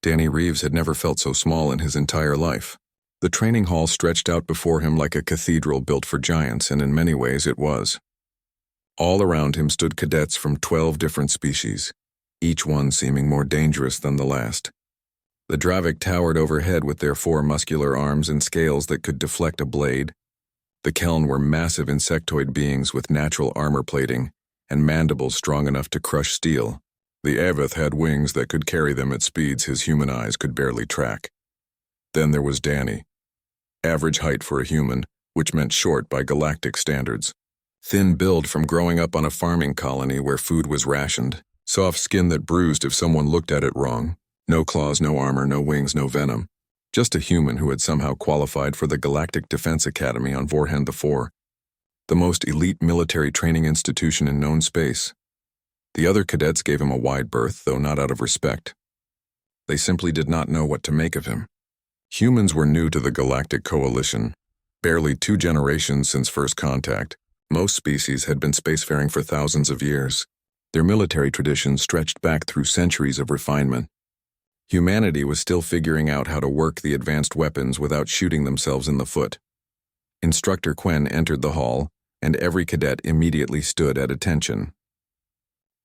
Danny Reeves had never felt so small in his entire life. The training hall stretched out before him like a cathedral built for giants, and in many ways it was. All around him stood cadets from 12 different species, each one seeming more dangerous than the last. The Dravik towered overhead with their 4 muscular arms and scales that could deflect a blade. The Keln were massive insectoid beings with natural armor plating and mandibles strong enough to crush steel. The Aveth had wings that could carry them at speeds his human eyes could barely track. Then there was Danny. Average height for a human, which meant short by galactic standards. Thin build from growing up on a farming colony where food was rationed. Soft skin that bruised if someone looked at it wrong. No claws, no armor, no wings, no venom. Just a human who had somehow qualified for the Galactic Defense Academy on Vorhend IV, the most elite military training institution in known space. The other cadets gave him a wide berth, though not out of respect. They simply did not know what to make of him. Humans were new to the Galactic Coalition. Barely 2 generations since first contact, most species had been spacefaring for thousands of years. Their military traditions stretched back through centuries of refinement. Humanity was still figuring out how to work the advanced weapons without shooting themselves in the foot. Instructor Quen entered the hall, and every cadet immediately stood at attention.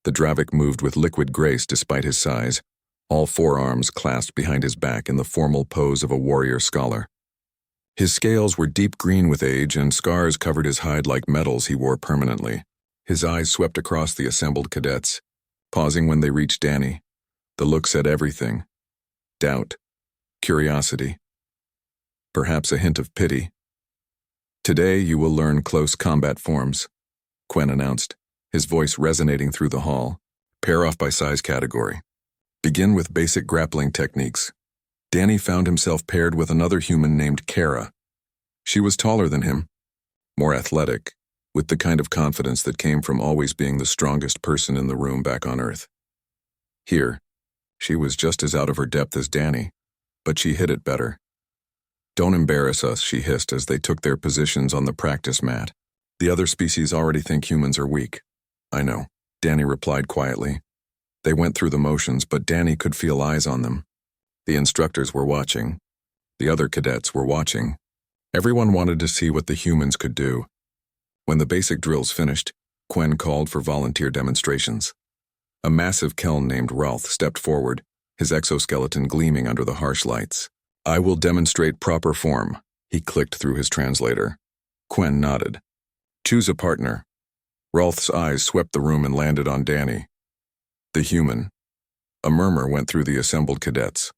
The Dravik moved with liquid grace despite his size, all 4 arms clasped behind his back in the formal pose of a warrior scholar. His scales were deep green with age, and scars covered his hide like medals he wore permanently. His eyes swept across the assembled cadets, pausing when they reached Danny. The look said everything. Doubt, curiosity, perhaps a hint of pity. "Today you will learn close combat forms," Quen announced, his voice resonating through the hall. "Pair off by size category. Begin with basic grappling techniques." Danny found himself paired with another human named Kara. She was taller than him, more athletic, with the kind of confidence that came from always being the strongest person in the room back on Earth. Here, she was just as out of her depth as Danny, but she hid it better. "Don't embarrass us," she hissed as they took their positions on the practice mat. "The other species already think humans are weak." "I know," Danny replied quietly. They went through the motions, but Danny could feel eyes on them. The instructors were watching. The other cadets were watching. Everyone wanted to see what the humans could do. When the basic drills finished, Quen called for volunteer demonstrations. A massive Keln named Rolth stepped forward, his exoskeleton gleaming under the harsh lights. "I will demonstrate proper form," he clicked through his translator. Quen nodded. "Choose a partner." Rolth's eyes swept the room and landed on Danny. "The human." A murmur went through the assembled cadets.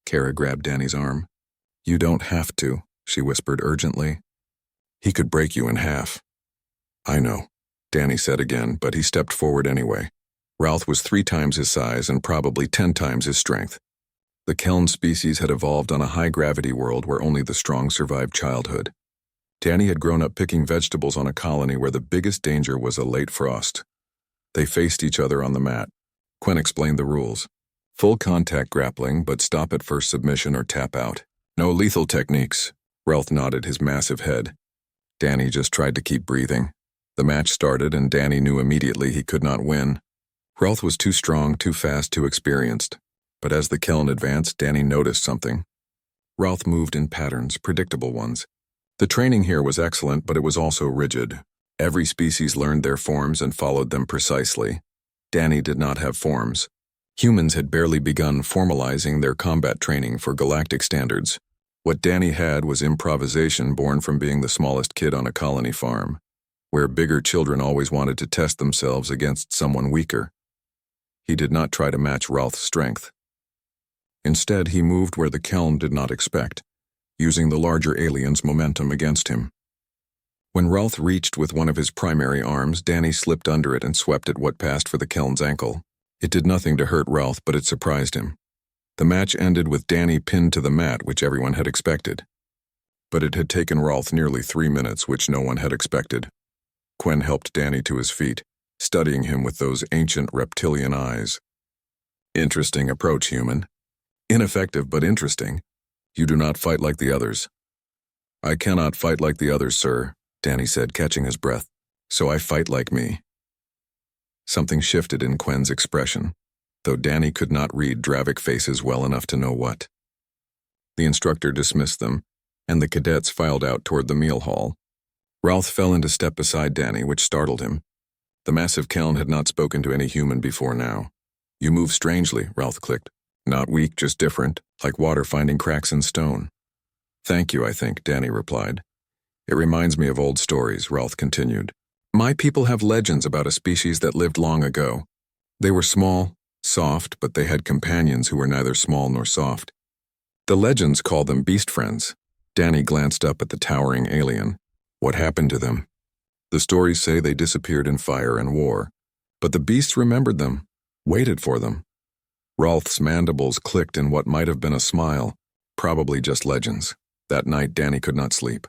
Kara grabbed Danny's arm. "You don't have to," she whispered urgently. "He could break you in half." "I know," Danny said again, but he stepped forward anyway. Rolth was 3 times his size and probably 10 times his strength. The Keln species had evolved on a high-gravity world where only the strong survived childhood. Danny had grown up picking vegetables on a colony where the biggest danger was a late frost. They faced each other on the mat. Quen explained the rules. Full contact grappling, but stop at first submission or tap out. No lethal techniques. Rolth nodded his massive head. Danny just tried to keep breathing. The match started, and Danny knew immediately he could not win. Rolth was too strong, too fast, too experienced. But as the Keln advanced, Danny noticed something. Rolth moved in patterns, predictable ones. The training here was excellent, but it was also rigid. Every species learned their forms and followed them precisely. Danny did not have forms. Humans had barely begun formalizing their combat training for galactic standards. What Danny had was improvisation born from being the smallest kid on a colony farm, where bigger children always wanted to test themselves against someone weaker. He did not try to match Rolth's strength. Instead, he moved where the Keln did not expect, using the larger alien's momentum against him. When Rolth reached with one of his primary arms, Danny slipped under it and swept at what passed for the Keln's ankle. It did nothing to hurt Rolth, but it surprised him. The match ended with Danny pinned to the mat, which everyone had expected. But it had taken Rolth nearly 3 minutes, which no one had expected. Quen helped Danny to his feet, studying him with those ancient reptilian eyes. "Interesting approach, human. Ineffective, but interesting. You do not fight like the others." "I cannot fight like the others, sir," Danny said, catching his breath. "So I fight like me." Something shifted in Quen's expression. though Danny could not read Dravik faces well enough to know what. The instructor dismissed them, and the cadets filed out toward the meal hall. Ralph fell into step beside Danny, which startled him. The massive Keln had not spoken to any human before now. "You move strangely," Ralph clicked. "Not weak, just different, like water finding cracks in stone." "Thank you, I think," Danny replied. "It reminds me of old stories," Ralph continued. "My people have legends about a species that lived long ago. They were small, soft, but they had companions who were neither small nor soft. The legends call them beast friends." Danny glanced up at the towering alien. "What happened to them?" "The stories say they disappeared in fire and war. But the beasts remembered them, waited for them." Ralph's mandibles clicked in what might have been a smile, probably just legends. That night, Danny could not sleep.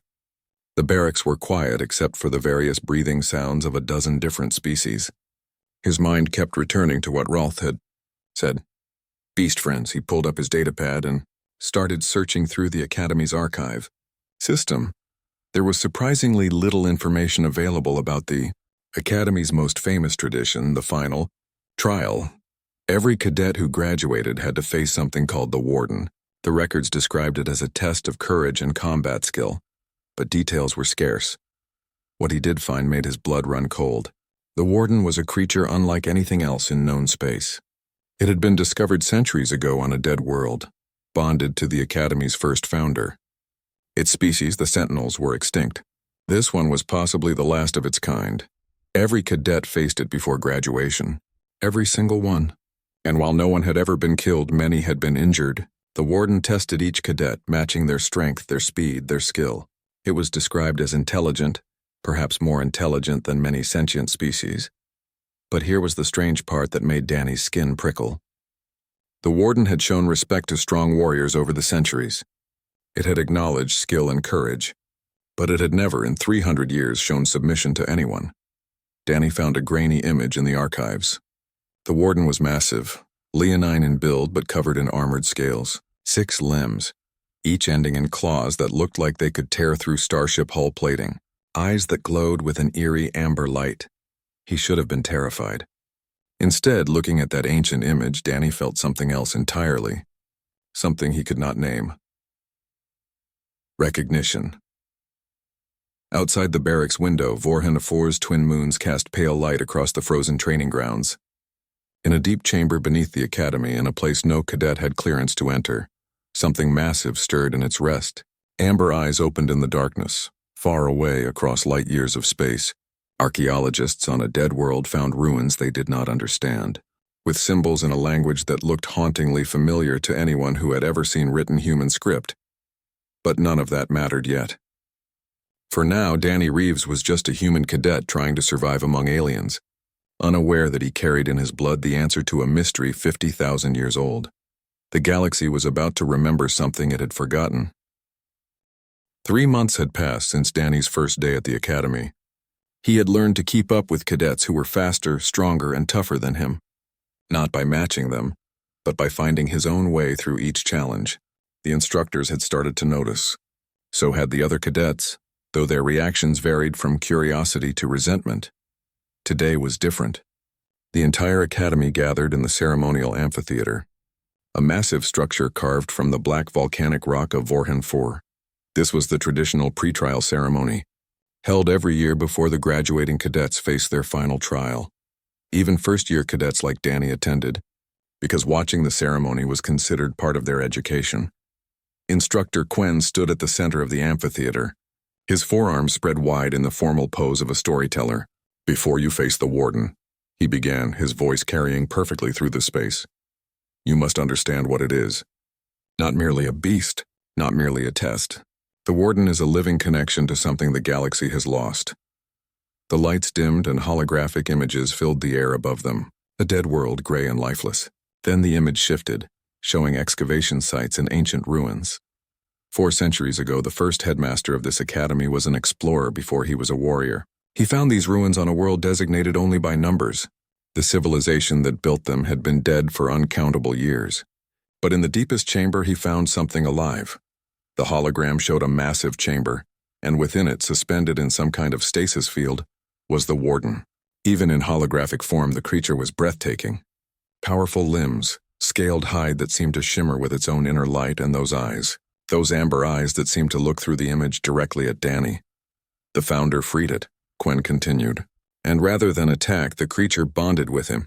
The barracks were quiet except for the various breathing sounds of a dozen different species. His mind kept returning to what Ralph had said. Beast friends. He pulled up his datapad and started searching through the Academy's archive system. There was surprisingly little information available about the Academy's most famous tradition, the final trial. Every cadet who graduated had to face something called the Warden. The records described it as a test of courage and combat skill, but details were scarce. What he did find made his blood run cold. The Warden was a creature unlike anything else in known space. It had been discovered centuries ago on a dead world, bonded to the Academy's first founder. Its species, the Sentinels, were extinct. This one was possibly the last of its kind. Every cadet faced it before graduation. Every single one. And while no one had ever been killed, many had been injured. The Warden tested each cadet, matching their strength, their speed, their skill. It was described as intelligent, perhaps more intelligent than many sentient species. But here was the strange part that made Danny's skin prickle. The Warden had shown respect to strong warriors over the centuries. It had acknowledged skill and courage, but it had never in 300 years shown submission to anyone. Danny found a grainy image in the archives. The Warden was massive, leonine in build but covered in armored scales, 6 limbs, each ending in claws that looked like they could tear through starship hull plating, eyes that glowed with an eerie amber light. He should have been terrified. Instead, looking at that ancient image, Danny felt something else entirely, something he could not name. Recognition. Outside the barracks window, Vorhan IV's twin moons cast pale light across the frozen training grounds. In a deep chamber beneath the Academy, in a place no cadet had clearance to enter, something massive stirred in its rest. Amber eyes opened in the darkness, far away across light years of space. Archaeologists on a dead world found ruins they did not understand, with symbols in a language that looked hauntingly familiar to anyone who had ever seen written human script. But none of that mattered yet. For now, Danny Reeves was just a human cadet trying to survive among aliens, unaware that he carried in his blood the answer to a mystery 50,000 years old. The galaxy was about to remember something it had forgotten. 3 months had passed since Danny's first day at the Academy. He had learned to keep up with cadets who were faster, stronger, and tougher than him, not by matching them, but by finding his own way through each challenge. The instructors had started to notice. So had the other cadets, though their reactions varied from curiosity to resentment. Today was different. The entire Academy gathered in the ceremonial amphitheater, a massive structure carved from the black volcanic rock of Vorhan IV. This was the traditional pretrial ceremony, held every year before the graduating cadets faced their final trial. Even first-year cadets like Danny attended, because watching the ceremony was considered part of their education. Instructor Quen stood at the center of the amphitheater, his forearms spread wide in the formal pose of a storyteller. "Before you face the Warden," he began, his voice carrying perfectly through the space, "you must understand what it is. Not merely a beast, not merely a test. The Warden is a living connection to something the galaxy has lost." The lights dimmed and holographic images filled the air above them, a dead world gray and lifeless. Then the image shifted, showing excavation sites and ancient ruins. 4 centuries ago, the first headmaster of this academy was an explorer before he was a warrior. He found these ruins on a world designated only by numbers. The civilization that built them had been dead for uncountable years. But in the deepest chamber, he found something alive. The hologram showed a massive chamber, and within it, suspended in some kind of stasis field, was the Warden. Even in holographic form, the creature was breathtaking. Powerful limbs, scaled hide that seemed to shimmer with its own inner light, and those eyes. Those amber eyes that seemed to look through the image directly at Danny. The founder freed it, Quen continued. And rather than attack, the creature bonded with him.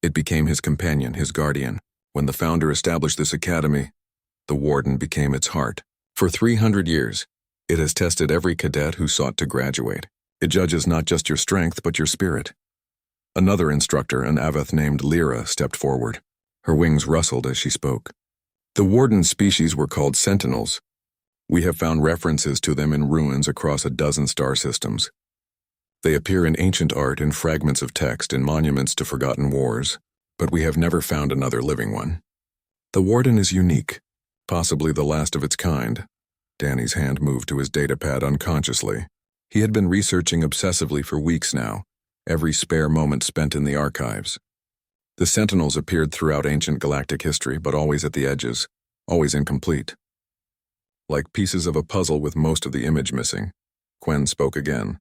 It became his companion, his guardian. When the founder established this academy, the warden became its heart. For 300 years, it has tested every cadet who sought to graduate. It judges not just your strength, but your spirit. Another instructor, an Aveth named Lyra, stepped forward. Her wings rustled as she spoke. The warden's species were called Sentinels. We have found references to them in ruins across a dozen star systems. They appear in ancient art, in fragments of text, in monuments to forgotten wars, but we have never found another living one. The warden is unique, possibly the last of its kind. Danny's hand moved to his datapad unconsciously. He had been researching obsessively for weeks now, every spare moment spent in the archives. The Sentinels appeared throughout ancient galactic history, but always at the edges, always incomplete. Like pieces of a puzzle with most of the image missing, Quen spoke again.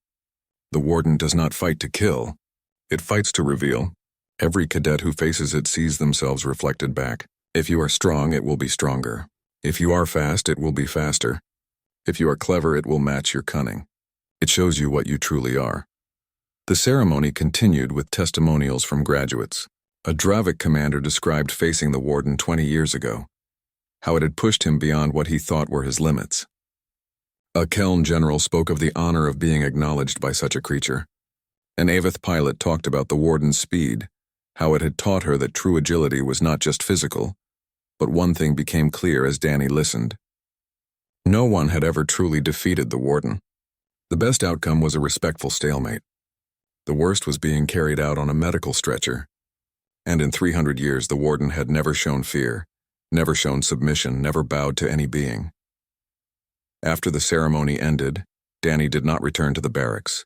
The warden does not fight to kill. It fights to reveal. Every cadet who faces it sees themselves reflected back. If you are strong, it will be stronger. If you are fast, it will be faster. If you are clever, it will match your cunning. It shows you what you truly are. The ceremony continued with testimonials from graduates. A Dravik commander described facing the warden 20 years ago, how it had pushed him beyond what he thought were his limits. A Keln general spoke of the honor of being acknowledged by such a creature. An Aveth pilot talked about the warden's speed, how it had taught her that true agility was not just physical, but one thing became clear as Danny listened. No one had ever truly defeated the warden. The best outcome was a respectful stalemate. The worst was being carried out on a medical stretcher. And in 300 years, the warden had never shown fear, never shown submission, never bowed to any being. After the ceremony ended, Danny did not return to the barracks.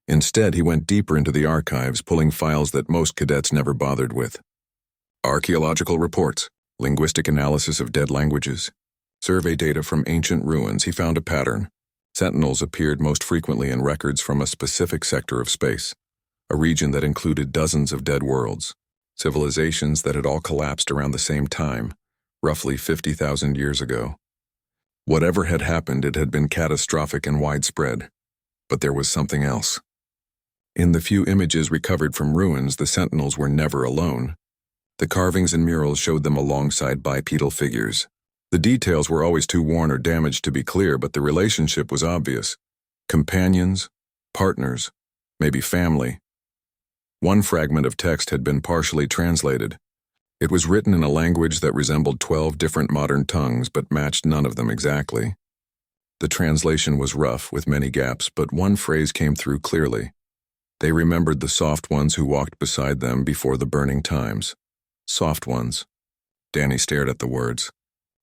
Instead, he went deeper into the archives, pulling files that most cadets never bothered with. Archaeological reports, linguistic analysis of dead languages, survey data from ancient ruins. He found a pattern. Sentinels appeared most frequently in records from a specific sector of space, a region that included dozens of dead worlds. Civilizations that had all collapsed around the same time, roughly 50,000 years ago. Whatever had happened, it had been catastrophic and widespread. But there was something else. In the few images recovered from ruins, the Sentinels were never alone. The carvings and murals showed them alongside bipedal figures. The details were always too worn or damaged to be clear, but the relationship was obvious. Companions, partners, maybe family. One fragment of text had been partially translated. It was written in a language that resembled 12 different modern tongues but matched none of them exactly. The translation was rough, with many gaps, but one phrase came through clearly. They remembered the soft ones who walked beside them before the burning times. Soft ones. Danny stared at the words.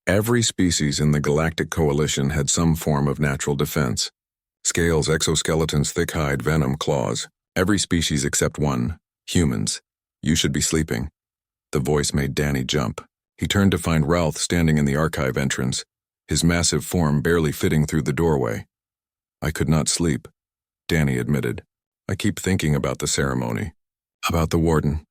Every species in the Galactic Coalition had some form of natural defense. Scales, exoskeletons, thick hide, venom, claws. Every species except one. Humans. You should be sleeping. The voice made Danny jump. He turned to find Ralph standing in the archive entrance, his massive form barely fitting through the doorway. I could not sleep, Danny admitted. I keep thinking about the ceremony. About the warden.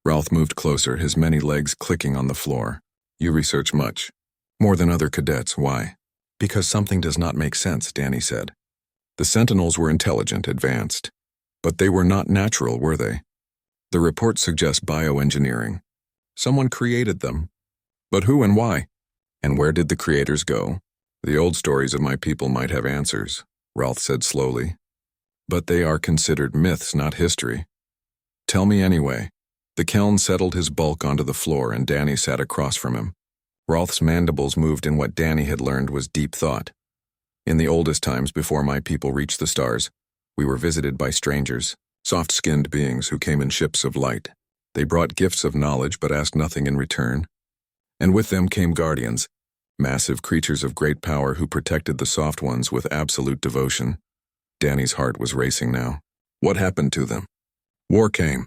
Ralph moved closer, his many legs clicking on the floor. You research much. More than other cadets. Why? Because something does not make sense, Danny said. The Sentinels were intelligent, advanced. But they were not natural, were they? The report suggests bioengineering. Someone created them. But who and why? And where did the creators go? The old stories of my people might have answers, Ralph said slowly. But they are considered myths, not history. Tell me anyway. The Keln settled his bulk onto the floor and Danny sat across from him. Ralph's mandibles moved in what Danny had learned was deep thought. In the oldest times before my people reached the stars, we were visited by strangers, soft-skinned beings who came in ships of light. They brought gifts of knowledge but asked nothing in return. And with them came guardians, massive creatures of great power who protected the soft ones with absolute devotion. Danny's heart was racing now. What happened to them? War came,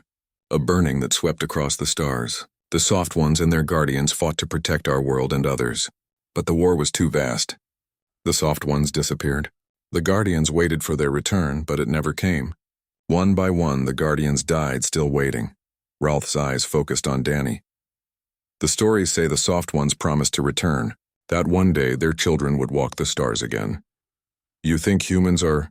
a burning that swept across the stars. The soft ones and their guardians fought to protect our world and others. But the war was too vast. The soft ones disappeared. The guardians waited for their return, but it never came. One by one, the guardians died, still waiting. Ralph's eyes focused on Danny. The stories say the soft ones promised to return, that one day their children would walk the stars again. You think humans are?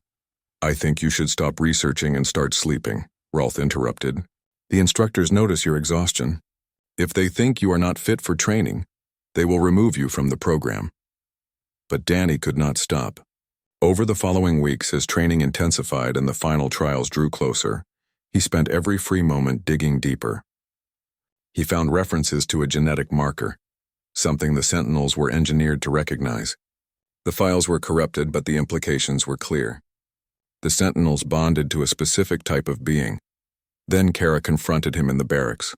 I think you should stop researching and start sleeping, Ralph interrupted. The instructors notice your exhaustion. If they think you are not fit for training, they will remove you from the program. But Danny could not stop. Over the following weeks, as training intensified and the final trials drew closer, he spent every free moment digging deeper. He found references to a genetic marker, something the Sentinels were engineered to recognize. The files were corrupted, but the implications were clear. The Sentinels bonded to a specific type of being. Then Kara confronted him in the barracks.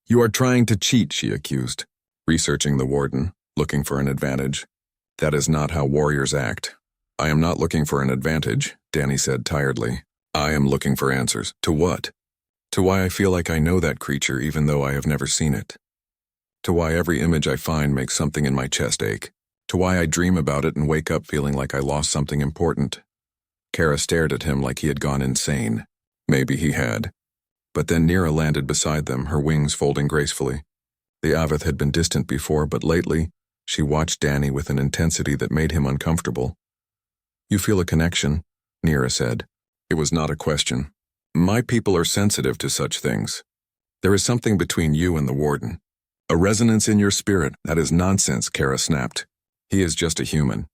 You are trying to cheat, she accused, researching the warden, looking for an advantage. That is not how warriors act. I am not looking for an advantage, Danny said tiredly. I am looking for answers. To what? To why I feel like I know that creature even though I have never seen it. To why every image I find makes something in my chest ache. To why I dream about it and wake up feeling like I lost something important. Kara stared at him like he had gone insane. Maybe he had. But then Nira landed beside them, her wings folding gracefully. The Aveth had been distant before, but lately, she watched Danny with an intensity that made him uncomfortable. You feel a connection, Nira said. It was not a question. My people are sensitive to such things. There is something between you and the warden. A resonance in your spirit. That is nonsense, Kara snapped. He is just a human.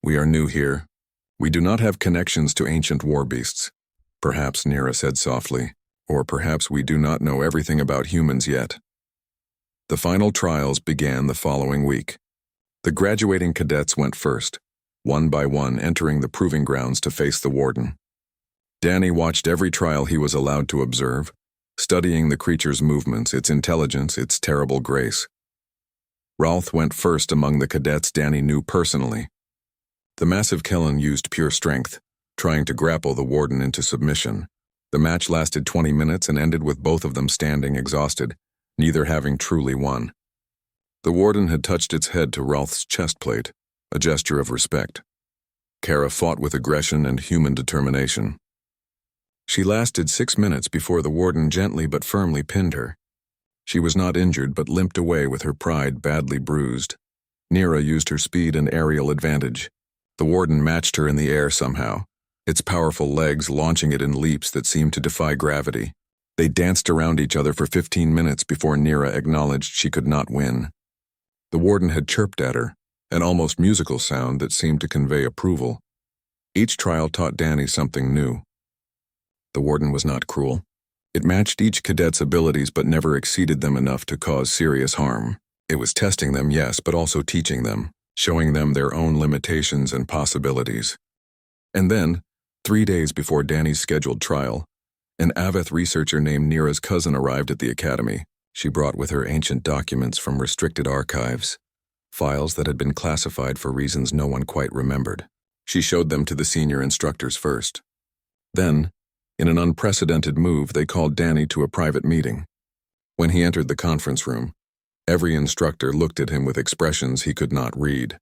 We are new here. We do not have connections to ancient war beasts. Perhaps, Nira said softly, or perhaps we do not know everything about humans yet. The final trials began the following week. The graduating cadets went first, one by one entering the proving grounds to face the warden. Danny watched every trial he was allowed to observe, studying the creature's movements, its intelligence, its terrible grace. Ralph went first among the cadets Danny knew personally. The massive Kellen used pure strength, trying to grapple the warden into submission. The match lasted 20 minutes and ended with both of them standing exhausted, neither having truly won. The warden had touched its head to Ralph's chest plate, a gesture of respect. Kara fought with aggression and human determination. She lasted 6 minutes before the warden gently but firmly pinned her. She was not injured but limped away with her pride badly bruised. Nira used her speed and aerial advantage. The warden matched her in the air somehow, its powerful legs launching it in leaps that seemed to defy gravity. They danced around each other for 15 minutes before Nira acknowledged she could not win. The warden had chirped at her, an almost musical sound that seemed to convey approval. Each trial taught Danny something new. The warden was not cruel. It matched each cadet's abilities but never exceeded them enough to cause serious harm. It was testing them, yes, but also teaching them, showing them their own limitations and possibilities. And then, 3 days before Danny's scheduled trial, an Aveth researcher named Nira's cousin arrived at the academy. She brought with her ancient documents from restricted archives, files that had been classified for reasons no one quite remembered. She showed them to the senior instructors first. Then, in an unprecedented move, they called Danny to a private meeting. When he entered the conference room, every instructor looked at him with expressions he could not read.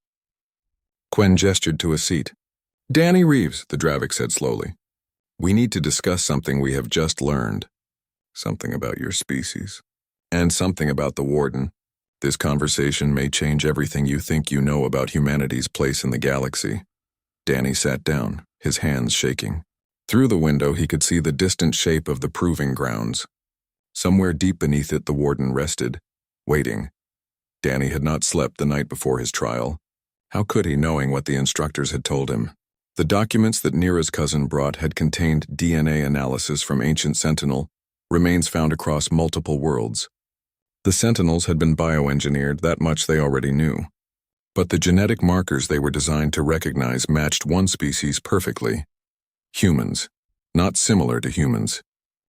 Quen gestured to a seat. Danny Reeves, the Dravik said slowly. We need to discuss something we have just learned. Something about your species. And something about the warden. This conversation may change everything you think you know about humanity's place in the galaxy. Danny sat down, his hands shaking. Through the window, he could see the distant shape of the proving grounds. Somewhere deep beneath it, the warden rested, waiting. Danny had not slept the night before his trial. How could he, knowing what the instructors had told him? The documents that Nira's cousin brought had contained DNA analysis from ancient Sentinel, remains found across multiple worlds. The Sentinels had been bioengineered, that much they already knew. But the genetic markers they were designed to recognize matched one species perfectly. Humans. Not similar to humans.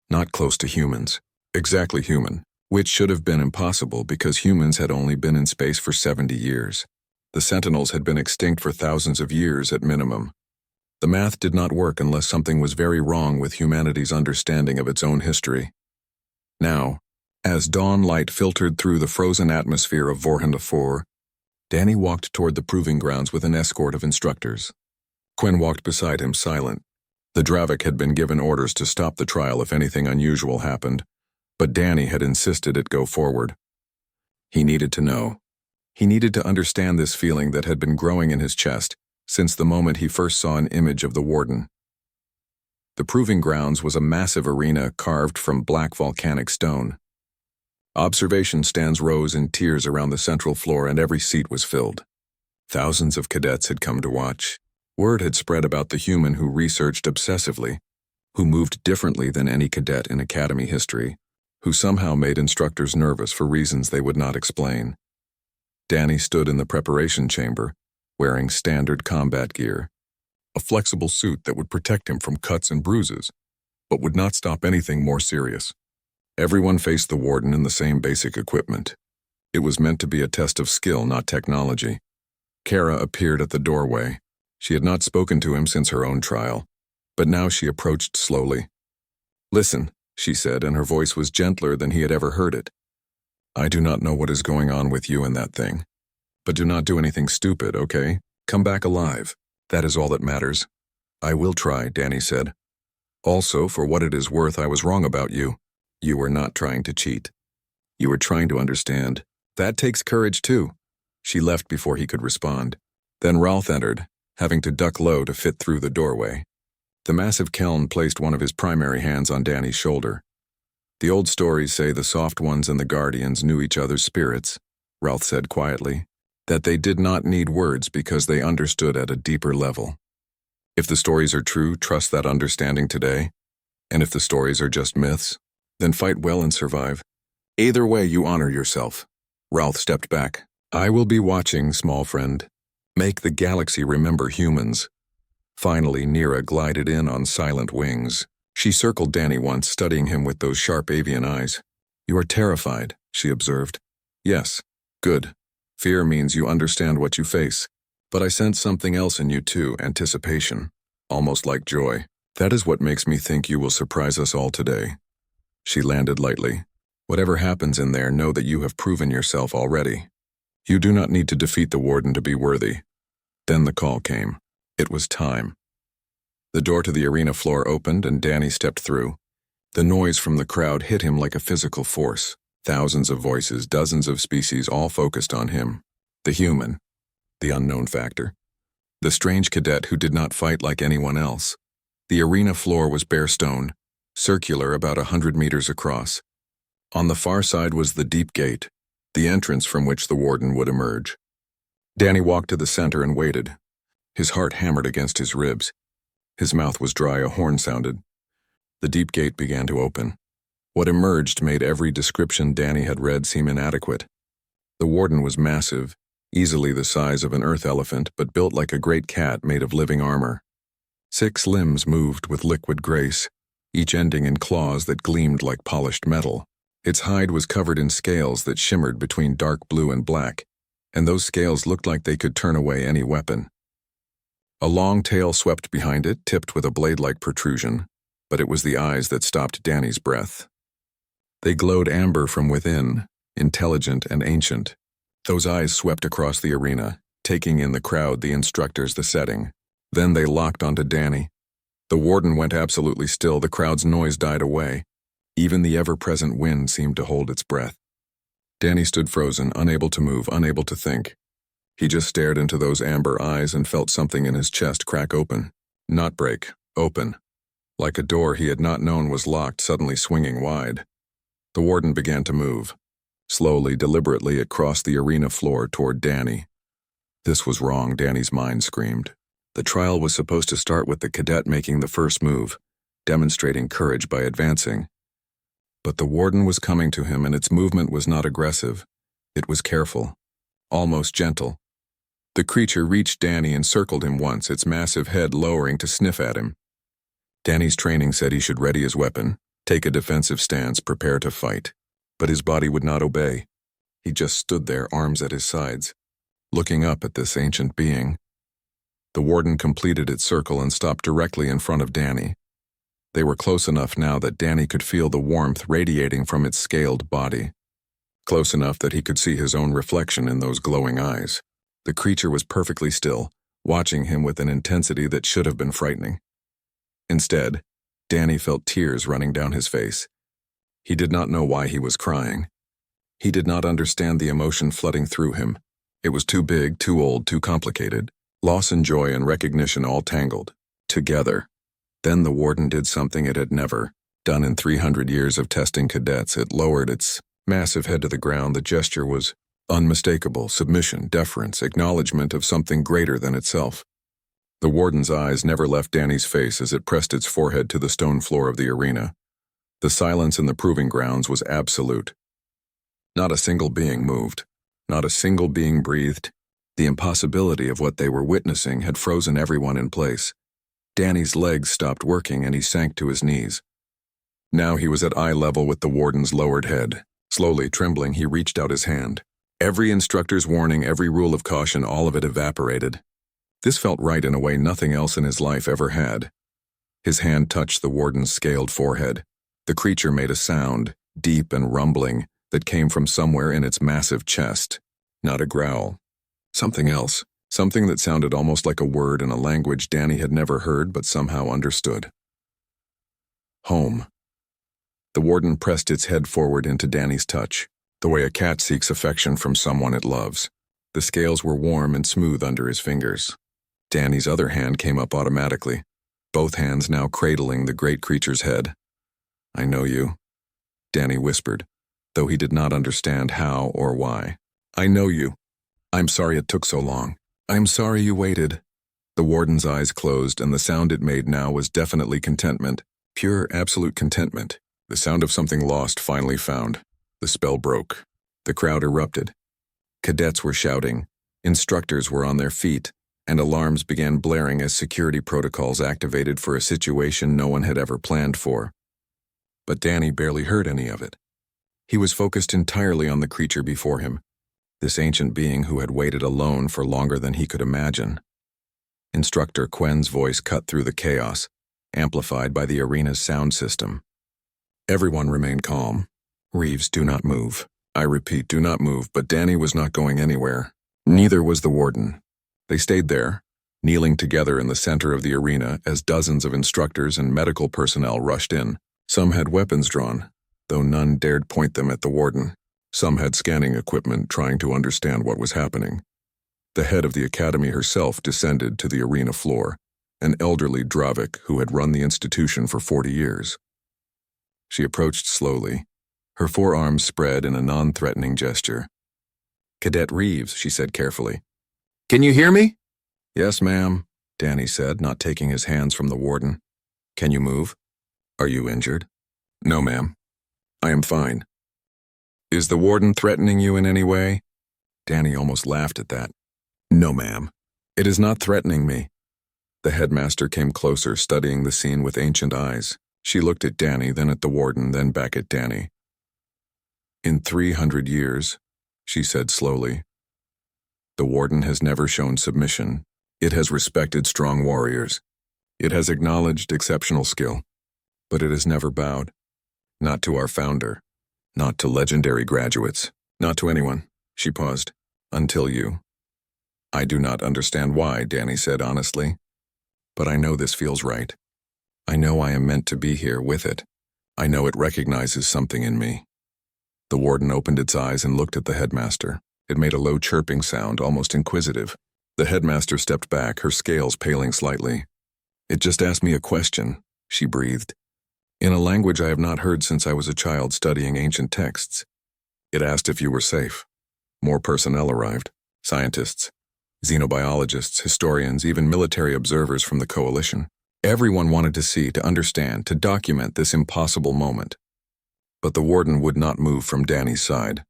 Not close to humans. Exactly human. Which should have been impossible because humans had only been in space for 70 years. The Sentinels had been extinct for thousands of years at minimum. The math did not work unless something was very wrong with humanity's understanding of its own history. Now, as dawn light filtered through the frozen atmosphere of Vorhanda IV, Danny walked toward the proving grounds with an escort of instructors. Quen walked beside him silent. The Dravik had been given orders to stop the trial if anything unusual happened, But Danny had insisted it go forward. He needed to know. He needed to understand this feeling that had been growing in his chest since the moment he first saw an image of the warden. The proving grounds was a massive arena carved from black volcanic stone. Observation stands rose in tiers around the central floor, and every seat was filled. Thousands of cadets had come to watch. Word had spread about the human who researched obsessively, who moved differently than any cadet in academy history, who somehow made instructors nervous for reasons they would not explain. Danny stood in the preparation chamber, wearing standard combat gear, a flexible suit that would protect him from cuts and bruises, but would not stop anything more serious. Everyone faced the warden in the same basic equipment. It was meant to be a test of skill, not technology. Kara appeared at the doorway. She had not spoken to him since her own trial, but now she approached slowly. "Listen," she said, and her voice was gentler than he had ever heard it. "I do not know what is going on with you and that thing. But do not do anything stupid, okay? Come back alive. That is all that matters." "I will try," Danny said. "Also, for what it is worth, I was wrong about you. You were not trying to cheat. You were trying to understand. That takes courage too." She left before he could respond. Then Ralph entered, having to duck low to fit through the doorway. The massive Keln placed one of his primary hands on Danny's shoulder. "The old stories say the soft ones and the guardians knew each other's spirits," Ralph said quietly, "that they did not need words because they understood at a deeper level. If the stories are true, trust that understanding today. And if the stories are just myths, then fight well and survive. Either way, you honor yourself." Ralph stepped back. "I will be watching, small friend. Make the galaxy remember humans." Finally, Nira glided in on silent wings. She circled Danny once, studying him with those sharp avian eyes. "You are terrified," she observed. "Yes. Good. Fear means you understand what you face. But I sense something else in you too, anticipation. Almost like joy. That is what makes me think you will surprise us all today." She landed lightly. "Whatever happens in there, know that you have proven yourself already. You do not need to defeat the warden to be worthy." Then the call came. It was time. The door to the arena floor opened and Danny stepped through. The noise from the crowd hit him like a physical force. Thousands of voices, dozens of species, all focused on him. The human. The unknown factor. The strange cadet who did not fight like anyone else. The arena floor was bare stone, circular about 100 meters across. On the far side was the deep gate, the entrance from which the warden would emerge. Danny walked to the center and waited. His heart hammered against his ribs. His mouth was dry, a horn sounded. The deep gate began to open. What emerged made every description Danny had read seem inadequate. The warden was massive, easily the size of an earth elephant, but built like a great cat made of living armor. 6 limbs moved with liquid grace, each ending in claws that gleamed like polished metal. Its hide was covered in scales that shimmered between dark blue and black, and those scales looked like they could turn away any weapon. A long tail swept behind it, tipped with a blade-like protrusion, but it was the eyes that stopped Danny's breath. They glowed amber from within, intelligent and ancient. Those eyes swept across the arena, taking in the crowd, the instructors, the setting. Then they locked onto Danny. The warden went absolutely still, the crowd's noise died away. Even the ever-present wind seemed to hold its breath. Danny stood frozen, unable to move, unable to think. He just stared into those amber eyes and felt something in his chest crack open. Not break, open. Like a door he had not known was locked, suddenly swinging wide. The warden began to move. Slowly, deliberately, it crossed the arena floor toward Danny. This was wrong, Danny's mind screamed. The trial was supposed to start with the cadet making the first move, demonstrating courage by advancing. But the warden was coming to him, and its movement was not aggressive. It was careful, almost gentle. The creature reached Danny and circled him once, its massive head lowering to sniff at him. Danny's training said he should ready his weapon, take a defensive stance, prepare to fight. But his body would not obey. He just stood there, arms at his sides, looking up at this ancient being. The warden completed its circle and stopped directly in front of Danny. They were close enough now that Danny could feel the warmth radiating from its scaled body. Close enough that he could see his own reflection in those glowing eyes. The creature was perfectly still, watching him with an intensity that should have been frightening. Instead, Danny felt tears running down his face. He did not know why he was crying. He did not understand the emotion flooding through him. It was too big, too old, too complicated. Loss and joy and recognition all tangled together. Then the warden did something it had never done in 300 years of testing cadets. It lowered its massive head to the ground. The gesture was unmistakable: submission, deference, acknowledgement of something greater than itself. The warden's eyes never left Danny's face as it pressed its forehead to the stone floor of the arena. The silence in the proving grounds was absolute. Not a single being moved. Not a single being breathed. The impossibility of what they were witnessing had frozen everyone in place. Danny's legs stopped working and he sank to his knees. Now he was at eye level with the warden's lowered head. Slowly, trembling, he reached out his hand. Every instructor's warning, every rule of caution, all of it evaporated. This felt right in a way nothing else in his life ever had. His hand touched the warden's scaled forehead. The creature made a sound, deep and rumbling, that came from somewhere in its massive chest. Not a growl. Something else. Something that sounded almost like a word in a language Danny had never heard but somehow understood. Home. The warden pressed its head forward into Danny's touch, the way a cat seeks affection from someone it loves. The scales were warm and smooth under his fingers. Danny's other hand came up automatically, both hands now cradling the great creature's head. "I know you," Danny whispered, though he did not understand how or why. "I know you. I'm sorry it took so long. I'm sorry you waited." The warden's eyes closed, and the sound it made now was definitely contentment. Pure, absolute contentment. The sound of something lost, finally found. The spell broke. The crowd erupted. Cadets were shouting. Instructors were on their feet, and alarms began blaring as security protocols activated for a situation no one had ever planned for. But Danny barely heard any of it. He was focused entirely on the creature before him, this ancient being who had waited alone for longer than he could imagine. Instructor Quen's voice cut through the chaos, amplified by the arena's sound system. "Everyone remain calm. Reeves, do not move. I repeat, do not move." But Danny was not going anywhere. Neither was the warden. They stayed there, kneeling together in the center of the arena as dozens of instructors and medical personnel rushed in. Some had weapons drawn, though none dared point them at the warden. Some had scanning equipment, trying to understand what was happening. The head of the academy herself descended to the arena floor, an elderly Dravik who had run the institution for 40 years. She approached slowly, her forearms spread in a non-threatening gesture. "Cadet Reeves," she said carefully. "Can you hear me?" "Yes, ma'am," Danny said, not taking his hands from the warden. "Can you move? Are you injured?" "No, ma'am. I am fine." "Is the warden threatening you in any way?" Danny almost laughed at that. "No, ma'am. It is not threatening me." The headmaster came closer, studying the scene with ancient eyes. She looked at Danny, then at the warden, then back at Danny. "In 300 years," she said slowly, "the warden has never shown submission. It has respected strong warriors. It has acknowledged exceptional skill. But it has never bowed. Not to our founder. Not to legendary graduates. Not to anyone." She paused. "Until you." "I do not understand why," Danny said honestly. "But I know this feels right. I know I am meant to be here with it. I know it recognizes something in me." The warden opened its eyes and looked at the headmaster. It made a low chirping sound, almost inquisitive. The headmaster stepped back, her scales paling slightly. "It just asked me a question," she breathed, "in a language I have not heard since I was a child studying ancient texts. It asked if you were safe." More personnel arrived. Scientists, xenobiologists, historians, even military observers from the coalition. Everyone wanted to see, to understand, to document this impossible moment. But the warden would not move from Danny's side.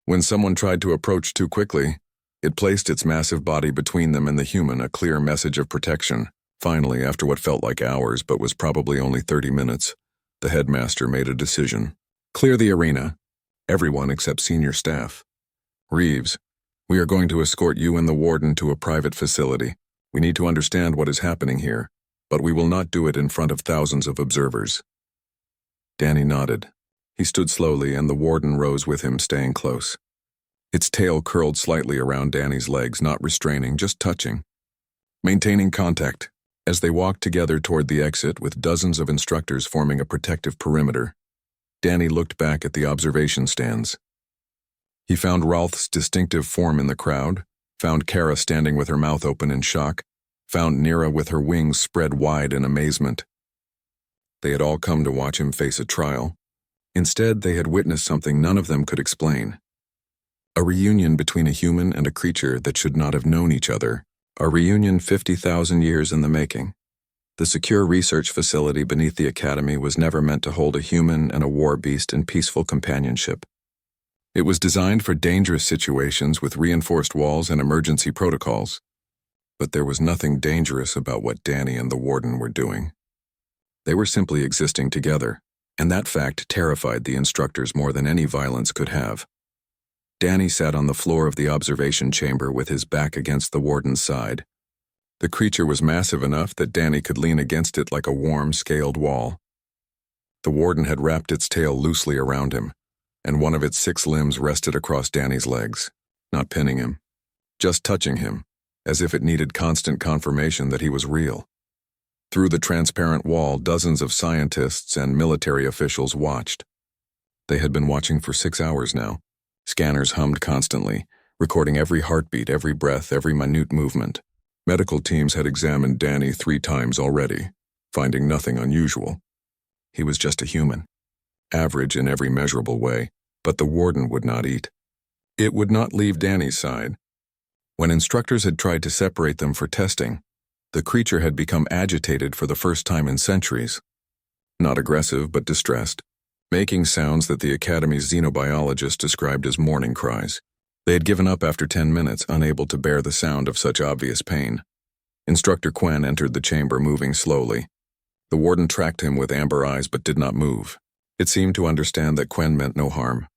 When someone tried to approach too quickly, it placed its massive body between them and the human, a clear message of protection. Finally, after what felt like hours but was probably only 30 minutes, the headmaster made a decision. "Clear the arena. Everyone except senior staff. Reeves, we are going to escort you and the warden to a private facility. We need to understand what is happening here, but we will not do it in front of thousands of observers." Danny nodded. He stood slowly, and the warden rose with him, staying close. Its tail curled slightly around Danny's legs, not restraining, just touching. Maintaining contact, as they walked together toward the exit with dozens of instructors forming a protective perimeter. Danny looked back at the observation stands. He found Rolth's distinctive form in the crowd, found Kara standing with her mouth open in shock, found Nira with her wings spread wide in amazement. They had all come to watch him face a trial. Instead, they had witnessed something none of them could explain. A reunion between a human and a creature that should not have known each other. A reunion 50,000 years in the making. The secure research facility beneath the academy was never meant to hold a human and a war beast in peaceful companionship. It was designed for dangerous situations with reinforced walls and emergency protocols. But there was nothing dangerous about what Danny and the warden were doing. They were simply existing together, and that fact terrified the instructors more than any violence could have. Danny sat on the floor of the observation chamber with his back against the warden's side. The creature was massive enough that Danny could lean against it like a warm, scaled wall. The warden had wrapped its tail loosely around him, and one of its 6 limbs rested across Danny's legs, not pinning him, just touching him, as if it needed constant confirmation that he was real. Through the transparent wall, dozens of scientists and military officials watched. They had been watching for 6 hours now. Scanners hummed constantly, recording every heartbeat, every breath, every minute movement. Medical teams had examined Danny 3 times already, finding nothing unusual. He was just a human, average in every measurable way, but the warden would not eat. It would not leave Danny's side. When instructors had tried to separate them for testing, the creature had become agitated for the first time in centuries. Not aggressive, but distressed, making sounds that the Academy's xenobiologists described as mourning cries. They had given up after 10 minutes, unable to bear the sound of such obvious pain. Instructor Quen entered the chamber, moving slowly. The warden tracked him with amber eyes but did not move. It seemed to understand that Quen meant no harm.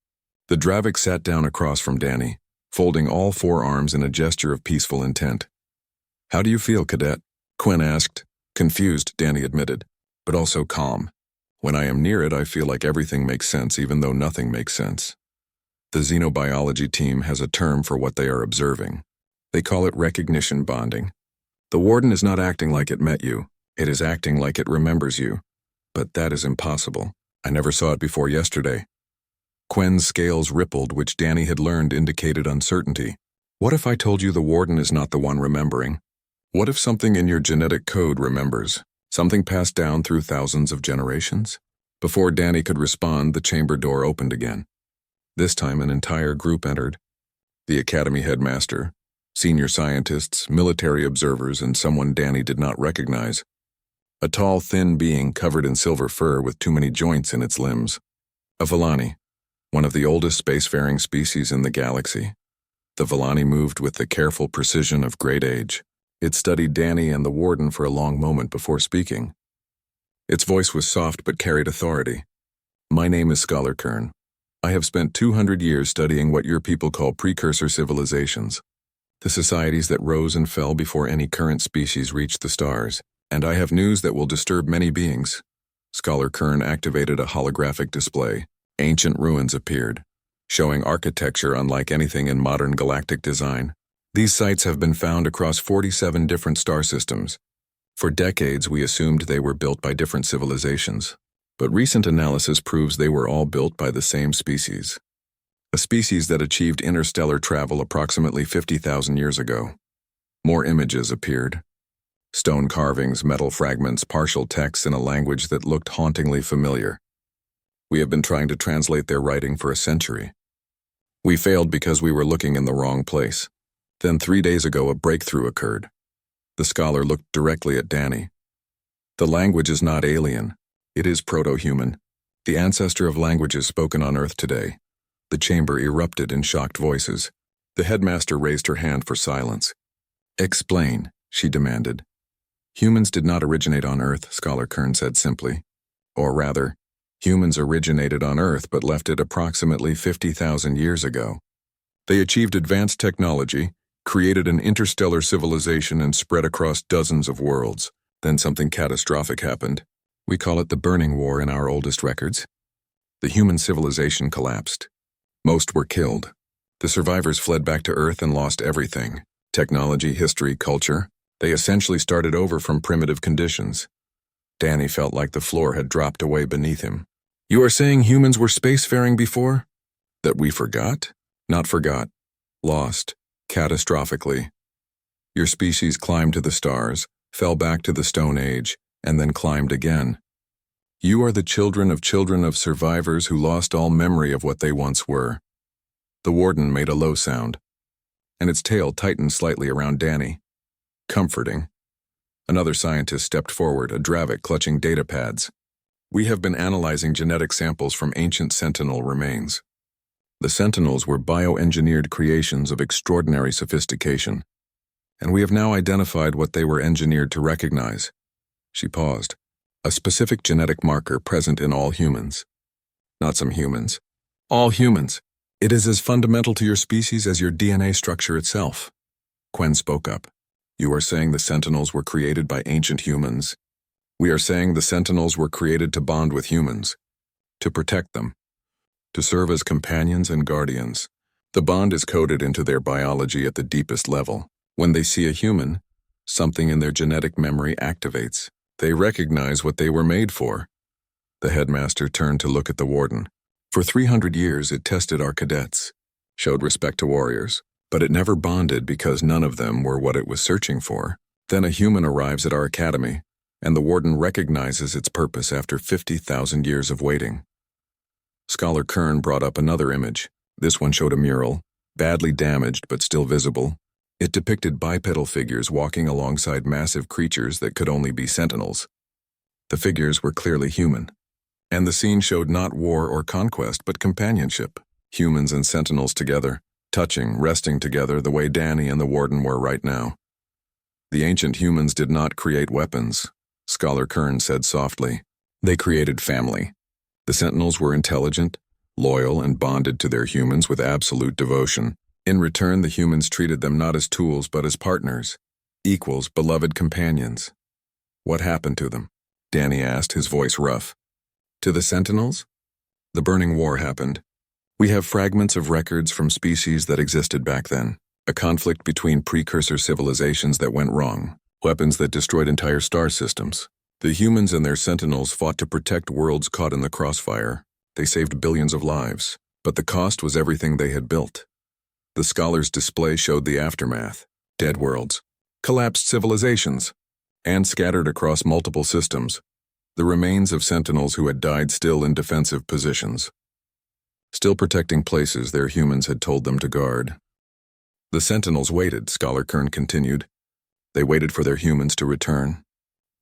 The Dravik sat down across from Danny, folding all 4 arms in a gesture of peaceful intent. "How do you feel, Cadet?" Quen asked. Confused, Danny admitted, but also calm. "When I am near it, I feel like everything makes sense, even though nothing makes sense." The xenobiology team has a term for what they are observing. They call it recognition bonding. The warden is not acting like it met you. It is acting like it remembers you. But that is impossible. I never saw it before yesterday. Quen's scales rippled, which Danny had learned indicated uncertainty. What if I told you the warden is not the one remembering? What if something in your genetic code remembers? Something passed down through thousands of generations? Before Danny could respond, the chamber door opened again. This time an entire group entered. The Academy headmaster, senior scientists, military observers, and someone Danny did not recognize. A tall, thin being covered in silver fur with too many joints in its limbs. A Villani, one of the oldest spacefaring species in the galaxy. The Villani moved with the careful precision of great age. It studied Danny and the warden for a long moment before speaking. Its voice was soft but carried authority. "My name is Scholar Kern. I have spent 200 years studying what your people call precursor civilizations, the societies that rose and fell before any current species reached the stars, and I have news that will disturb many beings." Scholar Kern activated a holographic display. Ancient ruins appeared, showing architecture unlike anything in modern galactic design. These sites have been found across 47 different star systems. For decades, we assumed they were built by different civilizations, but recent analysis proves they were all built by the same species. A species that achieved interstellar travel approximately 50,000 years ago. More images appeared. Stone carvings, metal fragments, partial texts in a language that looked hauntingly familiar. We have been trying to translate their writing for a century. We failed because we were looking in the wrong place. Then 3 days ago, a breakthrough occurred. The scholar looked directly at Danny. The language is not alien. It is proto-human, the ancestor of languages spoken on Earth today. The chamber erupted in shocked voices. The headmaster raised her hand for silence. "Explain," she demanded. "Humans did not originate on Earth," Scholar Kern said simply. "Or rather, humans originated on Earth but left it approximately 50,000 years ago. They achieved advanced technology, created an interstellar civilization, and spread across dozens of worlds. Then something catastrophic happened. We call it the Burning War in our oldest records. The human civilization collapsed. Most were killed. The survivors fled back to Earth and lost everything. Technology, history, culture. They essentially started over from primitive conditions." Danny felt like the floor had dropped away beneath him. You are saying humans were spacefaring before? That we forgot? Not forgot. Lost. Catastrophically. Your species climbed to the stars, fell back to the Stone Age, and then climbed again. You are the children of survivors who lost all memory of what they once were. The warden made a low sound, and its tail tightened slightly around Danny. Comforting. Another scientist stepped forward, a Dravik clutching data pads. We have been analyzing genetic samples from ancient Sentinel remains. The Sentinels were bioengineered creations of extraordinary sophistication, and we have now identified what they were engineered to recognize. She paused. A specific genetic marker present in all humans. Not some humans. All humans. It is as fundamental to your species as your DNA structure itself. Quen spoke up. You are saying the Sentinels were created by ancient humans. We are saying the Sentinels were created to bond with humans, to protect them, to serve as companions and guardians. The bond is coded into their biology at the deepest level. When they see a human, something in their genetic memory activates. They recognize what they were made for. The headmaster turned to look at the warden. For 300 years it tested our cadets, showed respect to warriors, but it never bonded because none of them were what it was searching for. Then a human arrives at our academy, and the warden recognizes its purpose after 50,000 years of waiting. Scholar Kern brought up another image. This one showed a mural, badly damaged but still visible. It depicted bipedal figures walking alongside massive creatures that could only be sentinels. The figures were clearly human, and the scene showed not war or conquest but companionship. Humans and sentinels together, touching, resting together the way Danny and the warden were right now. The ancient humans did not create weapons, Scholar Kern said softly. They created family. The sentinels were intelligent, loyal, and bonded to their humans with absolute devotion. In return, the humans treated them not as tools but as partners, equals, beloved companions. What happened to them? Danny asked, his voice rough. To the Sentinels? The Burning War happened. We have fragments of records from species that existed back then. A conflict between precursor civilizations that went wrong. Weapons that destroyed entire star systems. The humans and their Sentinels fought to protect worlds caught in the crossfire. They saved billions of lives, but the cost was everything they had built. The scholar's display showed the aftermath. Dead worlds, collapsed civilizations, and scattered across multiple systems, the remains of sentinels who had died still in defensive positions, still protecting places their humans had told them to guard. The sentinels waited, Scholar Kern continued. They waited for their humans to return.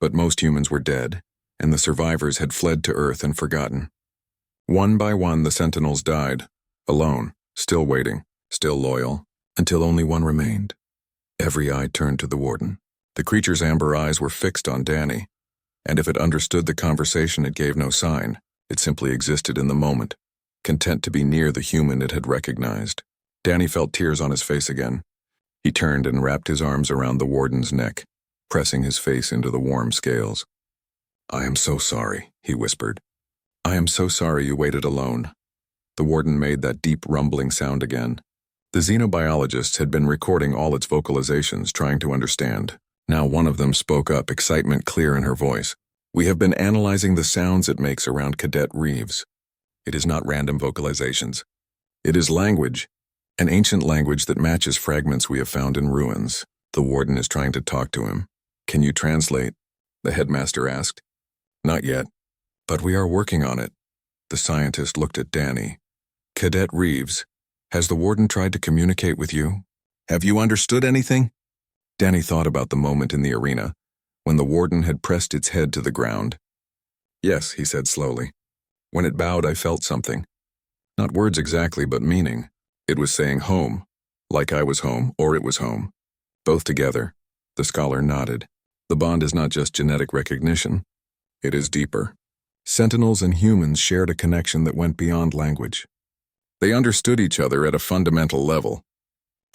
But most humans were dead, and the survivors had fled to Earth and forgotten. One by one, the sentinels died, alone, still waiting. Still loyal, until only one remained. Every eye turned to the warden. The creature's amber eyes were fixed on Danny, and if it understood the conversation, it gave no sign. It simply existed in the moment, content to be near the human it had recognized. Danny felt tears on his face again. He turned and wrapped his arms around the warden's neck, pressing his face into the warm scales. I am so sorry, he whispered. I am so sorry you waited alone. The warden made that deep rumbling sound again. The xenobiologists had been recording all its vocalizations, trying to understand. Now one of them spoke up, excitement clear in her voice. We have been analyzing the sounds it makes around Cadet Reeves. It is not random vocalizations. It is language, an ancient language that matches fragments we have found in ruins. The warden is trying to talk to him. Can you translate? The headmaster asked. Not yet, but we are working on it. The scientist looked at Danny. Cadet Reeves. Has the warden tried to communicate with you? Have you understood anything? Danny thought about the moment in the arena, when the warden had pressed its head to the ground. Yes, he said slowly. When it bowed, I felt something. Not words exactly, but meaning. It was saying home, like I was home, or it was home. Both together. The scholar nodded. The bond is not just genetic recognition. It is deeper. Sentinels and humans shared a connection that went beyond language. They understood each other at a fundamental level.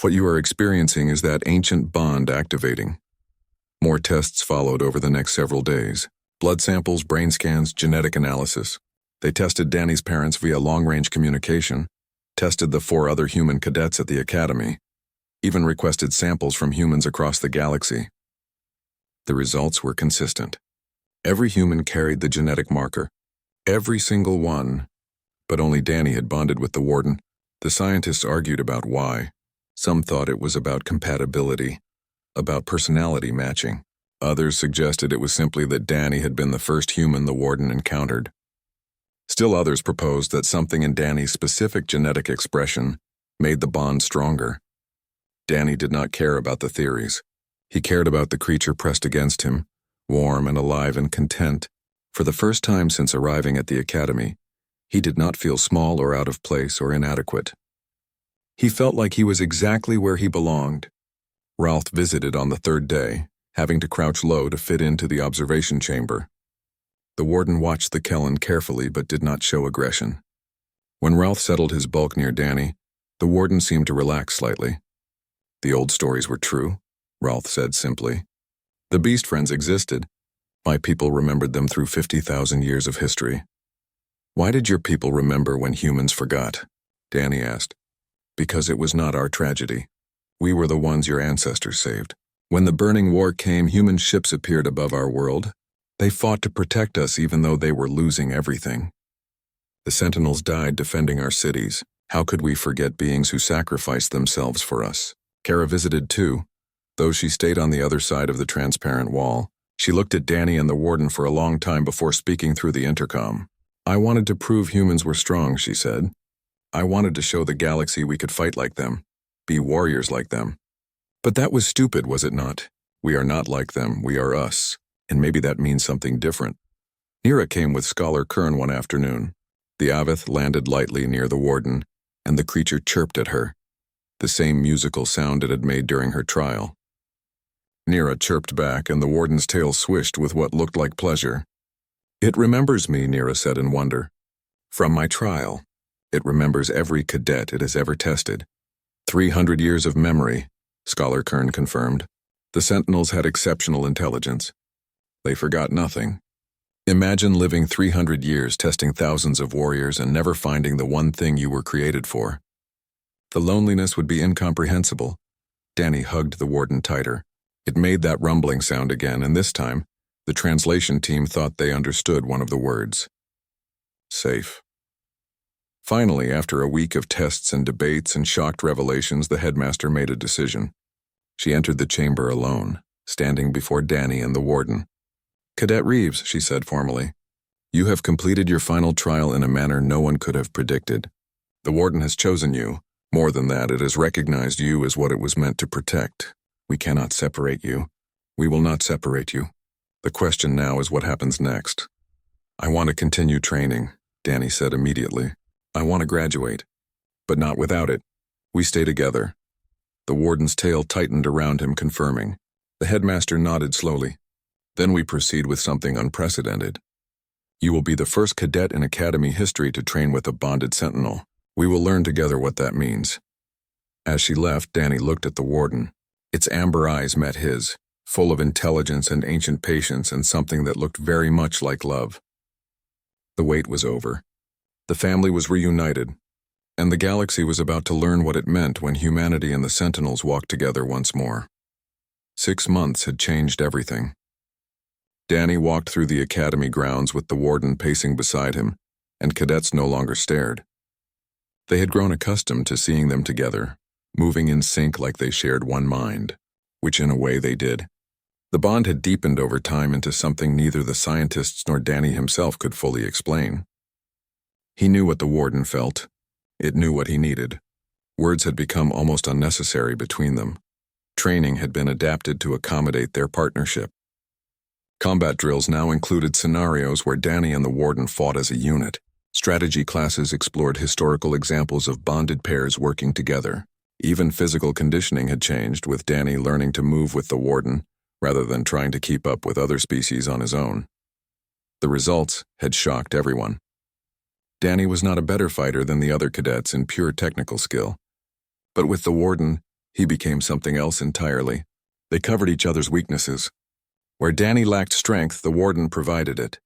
What you are experiencing is that ancient bond activating. More tests followed over the next several days. Blood samples, brain scans, genetic analysis. They tested Danny's parents via long-range communication, tested the 4 other human cadets at the academy, even requested samples from humans across the galaxy. The results were consistent. Every human carried the genetic marker, Every single one. But only Danny had bonded with the warden. The scientists argued about why. Some thought it was about compatibility, about personality matching. Others suggested it was simply that Danny had been the first human the warden encountered. Still others proposed that something in Danny's specific genetic expression made the bond stronger. Danny did not care about the theories. He cared about the creature pressed against him, warm and alive and content. For the first time since arriving at the academy, he did not feel small or out of place or inadequate. He felt like he was exactly where he belonged. Ralph visited on the third day, having to crouch low to fit into the observation chamber. The warden watched the Kellen carefully but did not show aggression. When Ralph settled his bulk near Danny, the warden seemed to relax slightly. The old stories were true, Ralph said simply. The beast friends existed. My people remembered them through 50,000 years of history. Why did your people remember when humans forgot? Danny asked. Because it was not our tragedy. We were the ones your ancestors saved. When the burning war came, human ships appeared above our world. They fought to protect us even though they were losing everything. The Sentinels died defending our cities. How could we forget beings who sacrificed themselves for us? Kara visited too, though she stayed on the other side of the transparent wall. She looked at Danny and the warden for a long time before speaking through the intercom. I wanted to prove humans were strong, she said. I wanted to show the galaxy we could fight like them, be warriors like them. But that was stupid, was it not? We are not like them, we are us, and maybe that means something different. Nira came with Scholar Kern one afternoon. The Avith landed lightly near the warden, and the creature chirped at her, the same musical sound it had made during her trial. Nira chirped back, and the warden's tail swished with what looked like pleasure. It remembers me, Nira said in wonder. From my trial. It remembers every cadet it has ever tested. 300 years of memory, Scholar Kern confirmed. The Sentinels had exceptional intelligence. They forgot nothing. Imagine living 300 years testing thousands of warriors and never finding the one thing you were created for. The loneliness would be incomprehensible. Danny hugged the warden tighter. It made that rumbling sound again, and this time, the translation team thought they understood one of the words. Safe. Finally, after a week of tests and debates and shocked revelations, the headmaster made a decision. She entered the chamber alone, standing before Danny and the warden. Cadet Reeves, she said formally, you have completed your final trial in a manner no one could have predicted. The warden has chosen you. More than that, it has recognized you as what it was meant to protect. We cannot separate you. We will not separate you. The question now is what happens next. I want to continue training, Danny said immediately. I want to graduate, but not without it. We stay together. The warden's tail tightened around him, confirming. The headmaster nodded slowly. Then we proceed with something unprecedented. You will be the first cadet in Academy history to train with a bonded sentinel. We will learn together what that means. As she left, Danny looked at the warden. Its amber eyes met his, full of intelligence and ancient patience and something that looked very much like love. The wait was over. The family was reunited, and the galaxy was about to learn what it meant when humanity and the Sentinels walked together once more. 6 months had changed everything. Danny walked through the academy grounds with the warden pacing beside him, and cadets no longer stared. They had grown accustomed to seeing them together, moving in sync like they shared one mind, which in a way they did. The bond had deepened over time into something neither the scientists nor Danny himself could fully explain. He knew what the warden felt. It knew what he needed. Words had become almost unnecessary between them. Training had been adapted to accommodate their partnership. Combat drills now included scenarios where Danny and the warden fought as a unit. Strategy classes explored historical examples of bonded pairs working together. Even physical conditioning had changed, with Danny learning to move with the warden, rather than trying to keep up with other species on his own. The results had shocked everyone. Danny was not a better fighter than the other cadets in pure technical skill. But with the warden, he became something else entirely. They covered each other's weaknesses. Where Danny lacked strength, the warden provided it.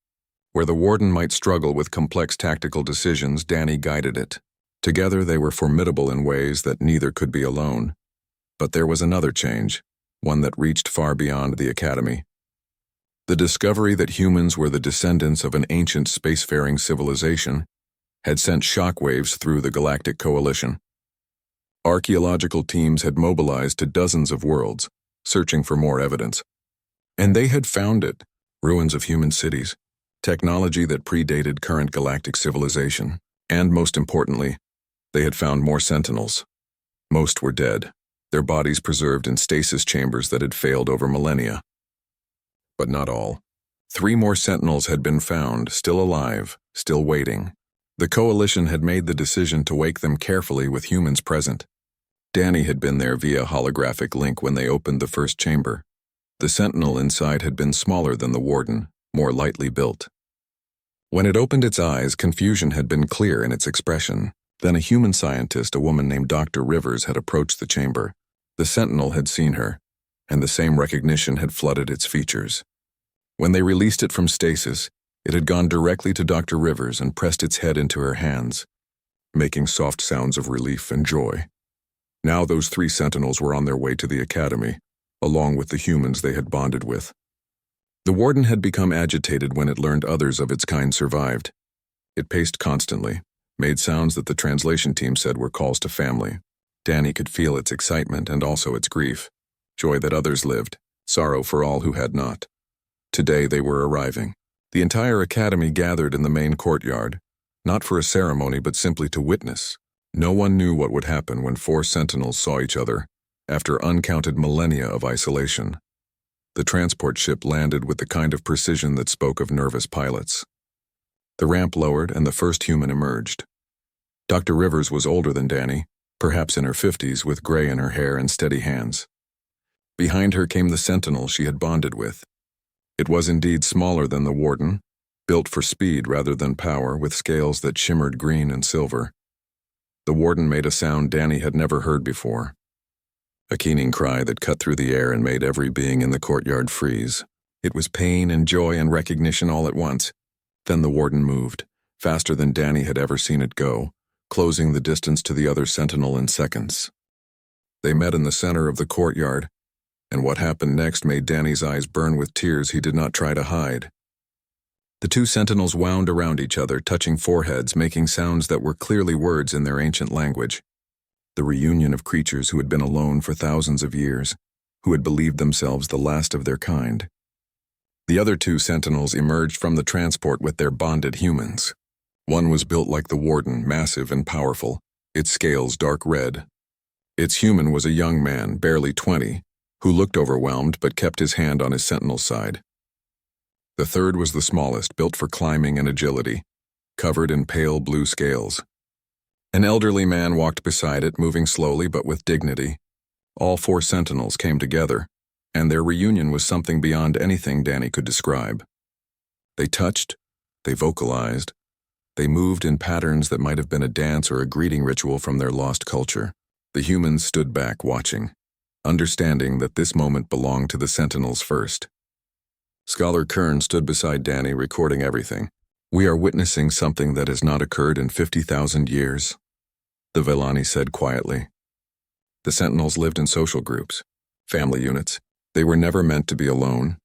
Where the warden might struggle with complex tactical decisions, Danny guided it. Together they were formidable in ways that neither could be alone. But there was another change, one that reached far beyond the academy. The discovery that humans were the descendants of an ancient spacefaring civilization had sent shockwaves through the Galactic Coalition. Archaeological teams had mobilized to dozens of worlds, searching for more evidence. And they had found it: ruins of human cities, technology that predated current galactic civilization, and most importantly, they had found more sentinels. Most were dead, their bodies preserved in stasis chambers that had failed over millennia. But not all. 3 more sentinels had been found, still alive, still waiting. The Coalition had made the decision to wake them carefully with humans present. Danny had been there via holographic link when they opened the first chamber. The sentinel inside had been smaller than the warden, more lightly built. When it opened its eyes, confusion had been clear in its expression. Then a human scientist, a woman named Dr. Rivers, had approached the chamber. The sentinel had seen her, and the same recognition had flooded its features. When they released it from stasis, it had gone directly to Dr. Rivers and pressed its head into her hands, making soft sounds of relief and joy. Now those 3 sentinels were on their way to the academy, along with the humans they had bonded with. The warden had become agitated when it learned others of its kind survived. It paced constantly, made sounds that the translation team said were calls to family. Danny could feel its excitement and also its grief, joy that others lived, sorrow for all who had not. Today they were arriving. The entire academy gathered in the main courtyard, not for a ceremony but simply to witness. No one knew what would happen when 4 sentinels saw each other, after uncounted millennia of isolation. The transport ship landed with the kind of precision that spoke of nervous pilots. The ramp lowered and the first human emerged. Dr. Rivers was older than Danny, perhaps in her 50s, with gray in her hair and steady hands. Behind her came the sentinel she had bonded with. It was indeed smaller than the warden, built for speed rather than power, with scales that shimmered green and silver. The warden made a sound Danny had never heard before. A keening cry that cut through the air and made every being in the courtyard freeze. It was pain and joy and recognition all at once. Then the warden moved, faster than Danny had ever seen it go, closing the distance to the other sentinel in seconds. They met in the center of the courtyard, and what happened next made Danny's eyes burn with tears he did not try to hide. The 2 sentinels wound around each other, touching foreheads, making sounds that were clearly words in their ancient language. The reunion of creatures who had been alone for thousands of years, who had believed themselves the last of their kind. The other 2 sentinels emerged from the transport with their bonded humans. One was built like the warden, massive and powerful, its scales dark red. Its human was a young man, barely 20, who looked overwhelmed but kept his hand on his sentinel's side. The third was the smallest, built for climbing and agility, covered in pale blue scales. An elderly man walked beside it, moving slowly but with dignity. All 4 sentinels came together, and their reunion was something beyond anything Danny could describe. They touched, they vocalized, they moved in patterns that might have been a dance or a greeting ritual from their lost culture. The humans stood back watching, understanding that this moment belonged to the sentinels first. Scholar Kern stood beside Danny, recording everything. "We are witnessing something that has not occurred in 50,000 years," the Vellani said quietly. The sentinels lived in social groups, family units. They were never meant to be alone.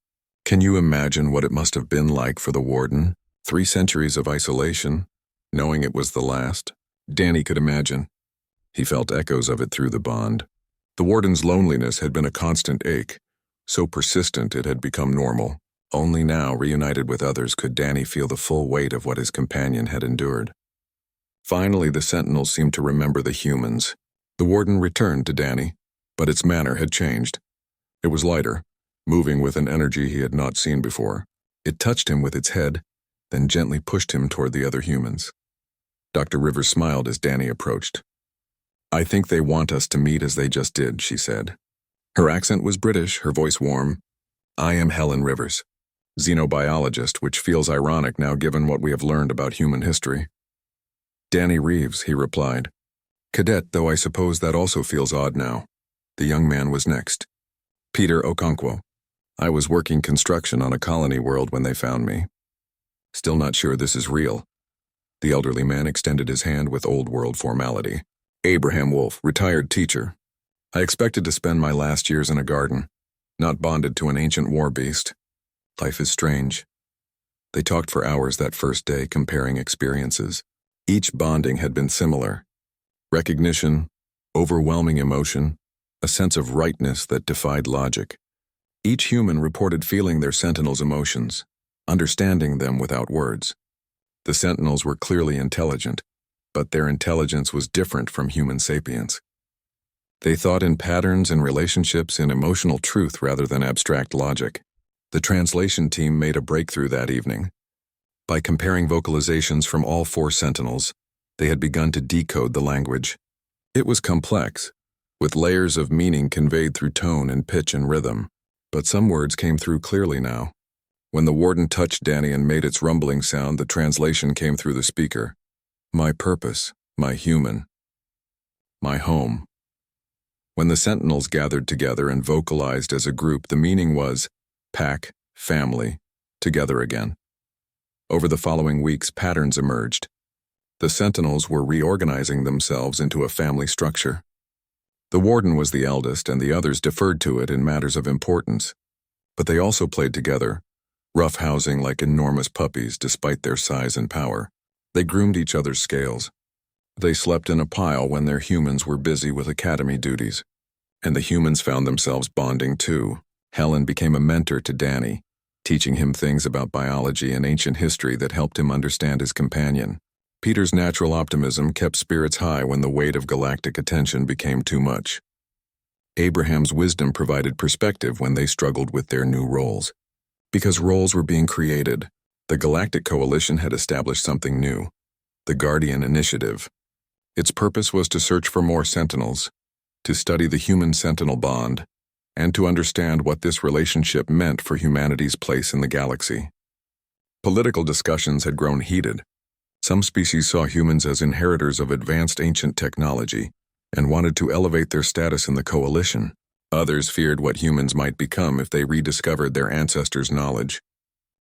Can you imagine what it must have been like for the warden? 3 centuries of isolation, knowing it was the last. Danny could imagine. He felt echoes of it through the bond. The warden's loneliness had been a constant ache, so persistent it had become normal. Only now, reunited with others, could Danny feel the full weight of what his companion had endured. Finally, the sentinels seemed to remember the humans. The warden returned to Danny, but its manner had changed. It was lighter, moving with an energy he had not seen before. It touched him with its head, then gently pushed him toward the other humans. Dr. Rivers smiled as Danny approached. "I think they want us to meet as they just did," she said. Her accent was British, her voice warm. "I am Helen Rivers, xenobiologist, which feels ironic now given what we have learned about human history." "Danny Reeves," he replied. "Cadet, though I suppose that also feels odd now." The young man was next. "Peter Okonkwo. I was working construction on a colony world when they found me. Still not sure this is real." The elderly man extended his hand with old world formality. "Abraham Wolf, retired teacher. I expected to spend my last years in a garden, not bonded to an ancient war beast. Life is strange. They talked for hours that first day, comparing experiences. Each bonding had been similar. Recognition, overwhelming emotion, a sense of rightness that defied logic. Each human reported feeling their sentinels' emotions, understanding them without words. The sentinels were clearly intelligent, but their intelligence was different from human sapience. They thought in patterns and relationships, in emotional truth rather than abstract logic. The translation team made a breakthrough that evening. By comparing vocalizations from all four sentinels, they had begun to decode the language. It was complex, with layers of meaning conveyed through tone and pitch and rhythm. But some words came through clearly now. When the warden touched Danny and made its rumbling sound, the translation came through the speaker. My purpose, my human, my home. When the sentinels gathered together and vocalized as a group, the meaning was pack, family, together again. Over the following weeks, patterns emerged. The sentinels were reorganizing themselves into a family structure. The warden was the eldest, and the others deferred to it in matters of importance. But they also played together, roughhousing like enormous puppies despite their size and power. They groomed each other's scales. They slept in a pile when their humans were busy with academy duties. And the humans found themselves bonding too. Helen became a mentor to Danny, teaching him things about biology and ancient history that helped him understand his companion. Peter's natural optimism kept spirits high when the weight of galactic attention became too much. Abraham's wisdom provided perspective when they struggled with their new roles. Because roles were being created, the Galactic Coalition had established something new, the Guardian Initiative. Its purpose was to search for more sentinels, to study the human-sentinel bond, and to understand what this relationship meant for humanity's place in the galaxy. Political discussions had grown heated. Some species saw humans as inheritors of advanced ancient technology and wanted to elevate their status in the coalition. Others feared what humans might become if they rediscovered their ancestors' knowledge.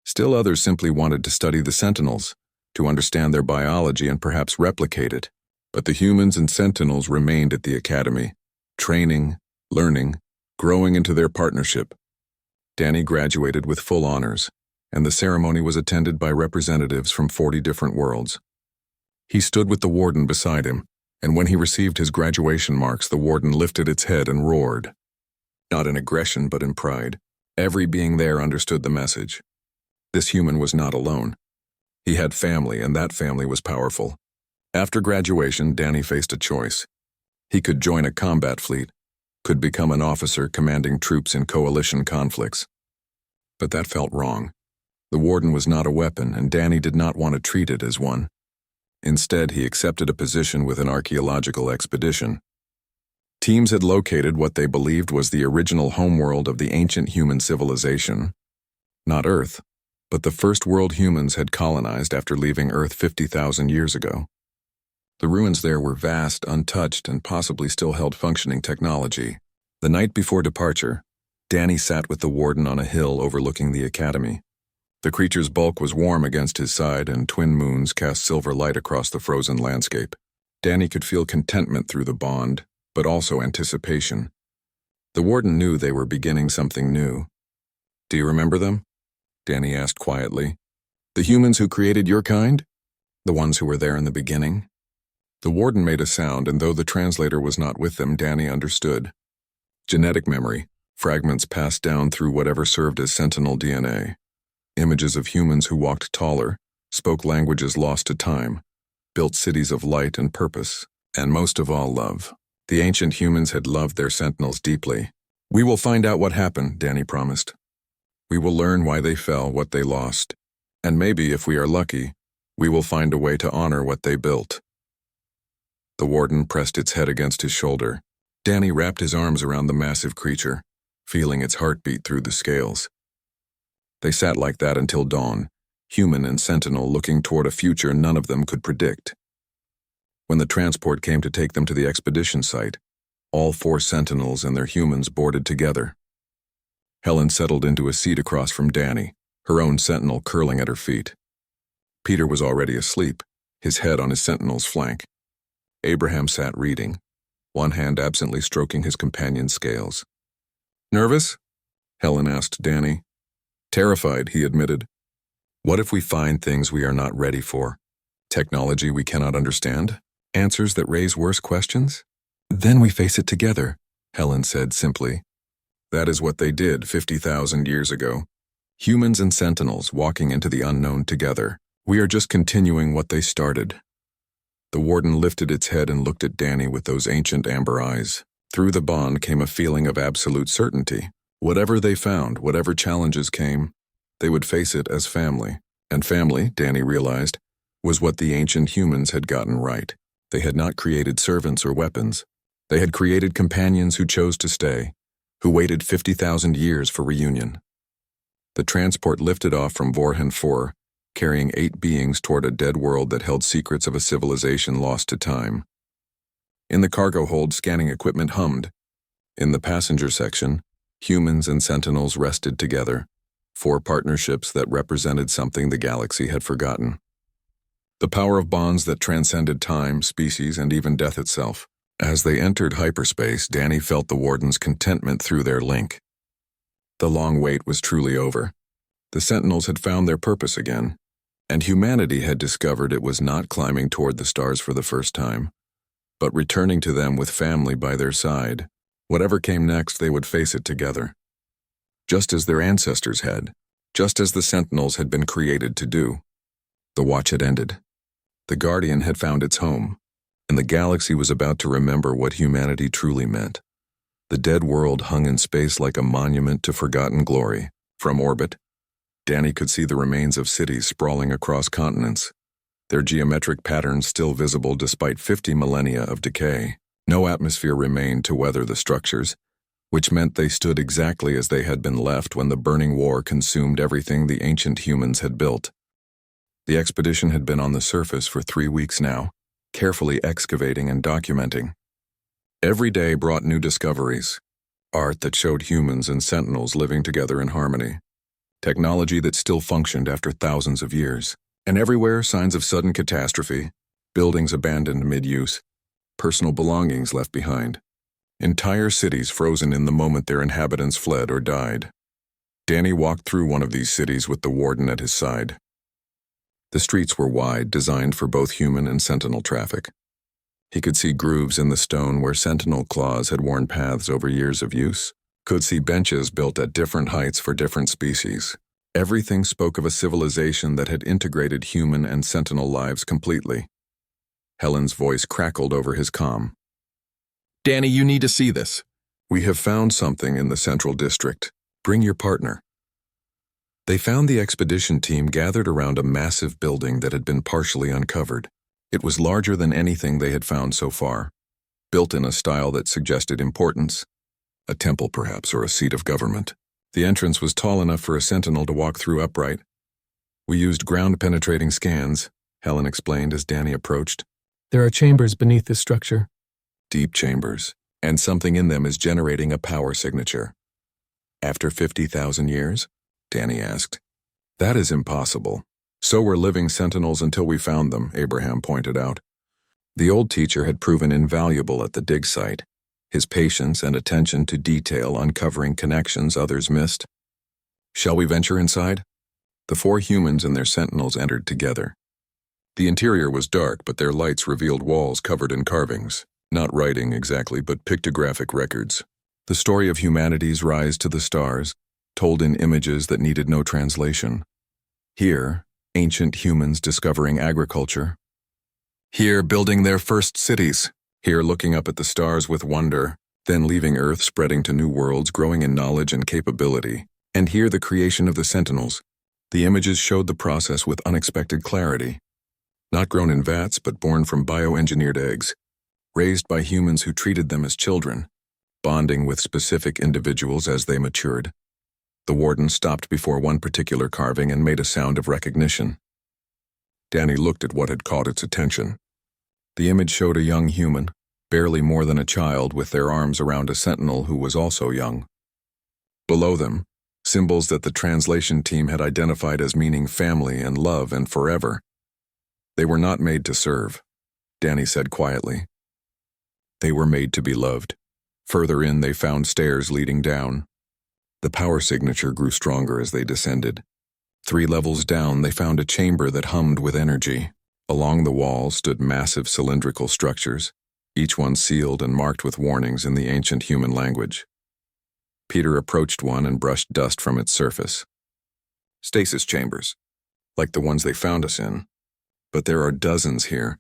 Still others simply wanted to study the sentinels, to understand their biology and perhaps replicate it. But the humans and sentinels remained at the academy, training, learning, growing into their partnership. Danny graduated with full honors, and the ceremony was attended by representatives from 40 different worlds. He stood with the warden beside him, and when he received his graduation marks, the warden lifted its head and roared. Not in aggression, but in pride. Every being there understood the message. This human was not alone. He had family, and that family was powerful. After graduation, Danny faced a choice. He could join a combat fleet, could become an officer commanding troops in coalition conflicts. But that felt wrong. The warden was not a weapon, and Danny did not want to treat it as one. Instead, he accepted a position with an archaeological expedition. Teams had located what they believed was the original homeworld of the ancient human civilization. Not Earth, but the first world humans had colonized after leaving Earth 50,000 years ago. The ruins there were vast, untouched, and possibly still held functioning technology. The night before departure, Danny sat with the warden on a hill overlooking the academy. The creature's bulk was warm against his side, and twin moons cast silver light across the frozen landscape. Danny could feel contentment through the bond, but also anticipation. The warden knew they were beginning something new. Do you remember them? Danny asked quietly. The humans who created your kind? The ones who were there in the beginning? The warden made a sound, and though the translator was not with them, Danny understood. Genetic memory, fragments passed down through whatever served as sentinel DNA. Images of humans who walked taller, spoke languages lost to time, built cities of light and purpose, and most of all, love. The ancient humans had loved their sentinels deeply. We will find out what happened, Danny promised. We will learn why they fell, what they lost. And maybe, if we are lucky, we will find a way to honor what they built. The warden pressed its head against his shoulder. Danny wrapped his arms around the massive creature, feeling its heartbeat through the scales. They sat like that until dawn, human and sentinel looking toward a future none of them could predict. When the transport came to take them to the expedition site, all 4 sentinels and their humans boarded together. Helen settled into a seat across from Danny, her own sentinel curling at her feet. Peter was already asleep, his head on his sentinel's flank. Abraham sat reading, one hand absently stroking his companion's scales. Nervous? Helen asked Danny. Terrified, he admitted. What if we find things we are not ready for? Technology we cannot understand? Answers that raise worse questions? Then we face it together, Helen said simply. That is what they did 50,000 years ago. Humans and Sentinels walking into the unknown together. We are just continuing what they started. The warden lifted its head and looked at Danny with those ancient amber eyes. Through the bond came a feeling of absolute certainty. Whatever they found, whatever challenges came, they would face it as family. And family, Danny realized, was what the ancient humans had gotten right. They had not created servants or weapons. They had created companions who chose to stay, who waited 50,000 years for reunion. The transport lifted off from Vorhen 4, carrying 8 beings toward a dead world that held secrets of a civilization lost to time. In the cargo hold, scanning equipment hummed. In the passenger section, humans and Sentinels rested together, 4 partnerships that represented something the galaxy had forgotten. The power of bonds that transcended time, species, and even death itself. As they entered hyperspace, Danny felt the warden's contentment through their link. The long wait was truly over. The Sentinels had found their purpose again, and humanity had discovered it was not climbing toward the stars for the first time, but returning to them with family by their side. Whatever came next, they would face it together. Just as their ancestors had, just as the Sentinels had been created to do. The watch had ended. The Guardian had found its home, and the galaxy was about to remember what humanity truly meant. The dead world hung in space like a monument to forgotten glory. From orbit, Danny could see the remains of cities sprawling across continents, their geometric patterns still visible despite 50 millennia of decay. No atmosphere remained to weather the structures, which meant they stood exactly as they had been left when the burning war consumed everything the ancient humans had built. The expedition had been on the surface for 3 weeks now, carefully excavating and documenting. Every day brought new discoveries, art that showed humans and Sentinels living together in harmony, technology that still functioned after thousands of years, and everywhere signs of sudden catastrophe, buildings abandoned mid-use, personal belongings left behind, entire cities frozen in the moment their inhabitants fled or died. Danny walked through one of these cities with the warden at his side. The streets were wide, designed for both human and Sentinel traffic. He could see grooves in the stone where Sentinel claws had worn paths over years of use, could see benches built at different heights for different species. Everything spoke of a civilization that had integrated human and Sentinel lives completely. Helen's voice crackled over his comm. Danny, you need to see this. We have found something in the Central District. Bring your partner. They found the expedition team gathered around a massive building that had been partially uncovered. It was larger than anything they had found so far, built in a style that suggested importance, a temple perhaps, or a seat of government. The entrance was tall enough for a Sentinel to walk through upright. We used ground-penetrating scans, Helen explained as Danny approached. There are chambers beneath this structure. Deep chambers, and something in them is generating a power signature. After 50,000 years? Danny asked. That is impossible. So were living Sentinels until we found them, Abraham pointed out. The old teacher had proven invaluable at the dig site, his patience and attention to detail uncovering connections others missed. Shall we venture inside? The 4 humans and their Sentinels entered together. The interior was dark, but their lights revealed walls covered in carvings. Not writing exactly, but pictographic records. The story of humanity's rise to the stars, told in images that needed no translation. Here, ancient humans discovering agriculture. Here, building their first cities. Here, looking up at the stars with wonder, then leaving Earth, spreading to new worlds, growing in knowledge and capability. And here, the creation of the Sentinels. The images showed the process with unexpected clarity. Not grown in vats, but born from bioengineered eggs, raised by humans who treated them as children, bonding with specific individuals as they matured. The warden stopped before one particular carving and made a sound of recognition. Danny looked at what had caught its attention. The image showed a young human, barely more than a child, with their arms around a Sentinel who was also young. Below them, symbols that the translation team had identified as meaning family and love and forever. They were not made to serve, Danny said quietly. They were made to be loved. Further in, they found stairs leading down. The power signature grew stronger as they descended. 3 levels down, they found a chamber that hummed with energy. Along the wall stood massive cylindrical structures, each one sealed and marked with warnings in the ancient human language. Peter approached one and brushed dust from its surface. Stasis chambers, like the ones they found us in. But there are dozens here,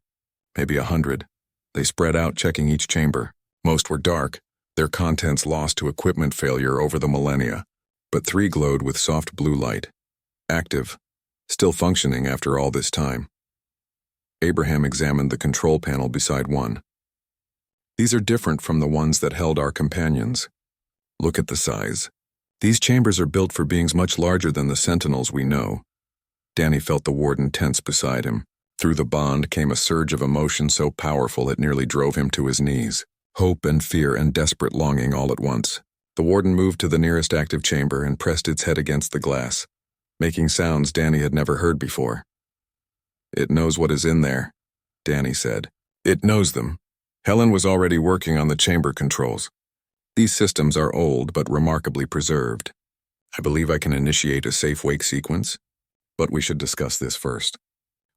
maybe 100. They spread out, checking each chamber. Most were dark, their contents lost to equipment failure over the millennia, but 3 glowed with soft blue light. Active, still functioning after all this time. Abraham examined the control panel beside one. These are different from the ones that held our companions. Look at the size. These chambers are built for beings much larger than the Sentinels we know. Danny felt the warden tense beside him. Through the bond came a surge of emotion so powerful it nearly drove him to his knees. Hope and fear and desperate longing all at once. The warden moved to the nearest active chamber and pressed its head against the glass, making sounds Danny had never heard before. "It knows what is in there," Danny said. "It knows them." Helen was already working on the chamber controls. These systems are old but remarkably preserved. I believe I can initiate a safe wake sequence, but we should discuss this first.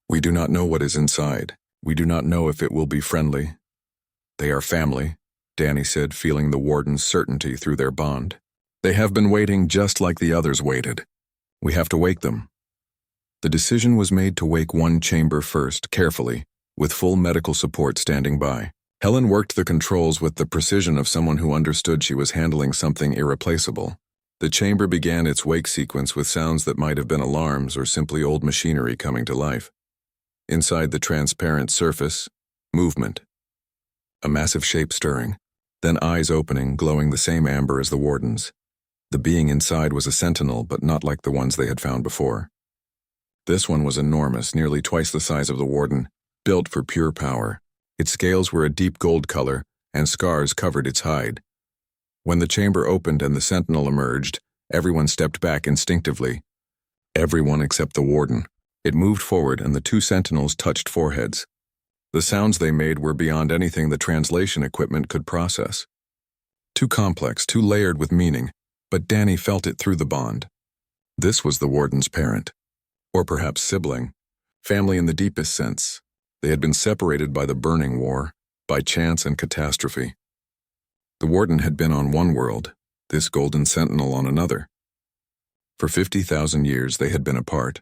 We do not know what is inside. We do not know if it will be friendly. They are family, Danny said, feeling the warden's certainty through their bond. They have been waiting just like the others waited. We have to wake them. The decision was made to wake one chamber first, carefully, with full medical support standing by. Helen worked the controls with the precision of someone who understood she was handling something irreplaceable. The chamber began its wake sequence with sounds that might have been alarms or simply old machinery coming to life. Inside the transparent surface, movement. A massive shape stirring, then eyes opening, glowing the same amber as the warden's. The being inside was a sentinel, but not like the ones they had found before. This one was enormous, nearly twice the size of the warden, built for pure power. Its scales were a deep gold color, and scars covered its hide. When the chamber opened and the sentinel emerged, everyone stepped back instinctively. Everyone except the warden. It moved forward and the 2 sentinels touched foreheads. The sounds they made were beyond anything the translation equipment could process. Too complex, too layered with meaning, but Danny felt it through the bond. This was the warden's parent, or perhaps sibling, family in the deepest sense. They had been separated by the Burning War, by chance and catastrophe. The warden had been on one world, this golden sentinel on another. For 50,000 years they had been apart.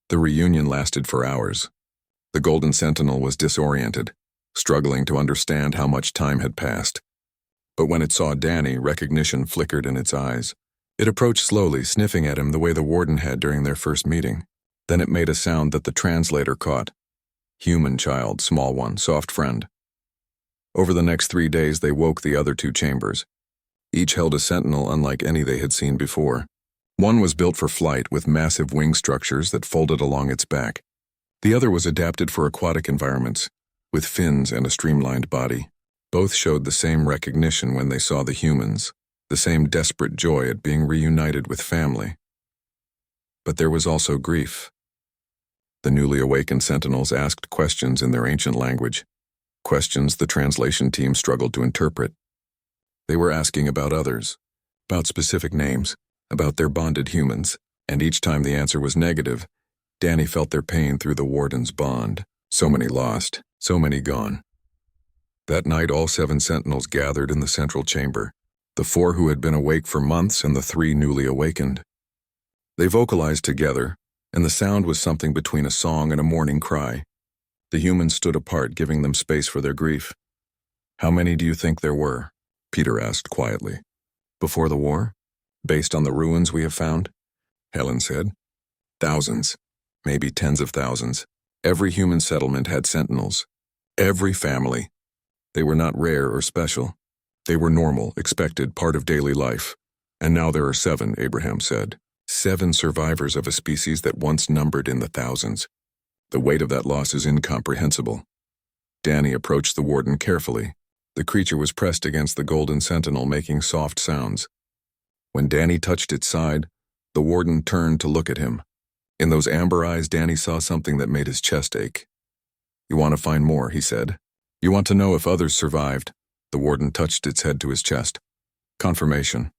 The reunion lasted for hours. The golden sentinel was disoriented, struggling to understand how much time had passed. But when it saw Danny, recognition flickered in its eyes. It approached slowly, sniffing at him the way the warden had during their first meeting. Then it made a sound that the translator caught. Human child, small one, soft friend. Over the next 3 days they woke the other 2 chambers. Each held a sentinel unlike any they had seen before. One was built for flight with massive wing structures that folded along its back. The other was adapted for aquatic environments, with fins and a streamlined body. Both showed the same recognition when they saw the humans, the same desperate joy at being reunited with family. But there was also grief. The newly awakened sentinels asked questions in their ancient language, questions the translation team struggled to interpret. They were asking about others, about specific names, about their bonded humans, and each time the answer was negative, Danny felt their pain through the warden's bond. So many lost, so many gone. That night all 7 sentinels gathered in the central chamber, the 4 who had been awake for months and the 3 newly awakened. They vocalized together, and the sound was something between a song and a mourning cry. The humans stood apart, giving them space for their grief. "How many do you think there were?" Peter asked quietly. "Before the war? Based on the ruins we have found?" Helen said. "Thousands, maybe tens of thousands. Every human settlement had sentinels. Every family. They were not rare or special. They were normal, expected, part of daily life. And now there are 7, Abraham said. 7 survivors of a species that once numbered in the thousands. The weight of that loss is incomprehensible." Danny approached the warden carefully. The creature was pressed against the golden sentinel, making soft sounds. When Danny touched its side, the warden turned to look at him. In those amber eyes, Danny saw something that made his chest ache. "You want to find more," he said. "You want to know if others survived." The warden touched its head to his chest. "Confirmation."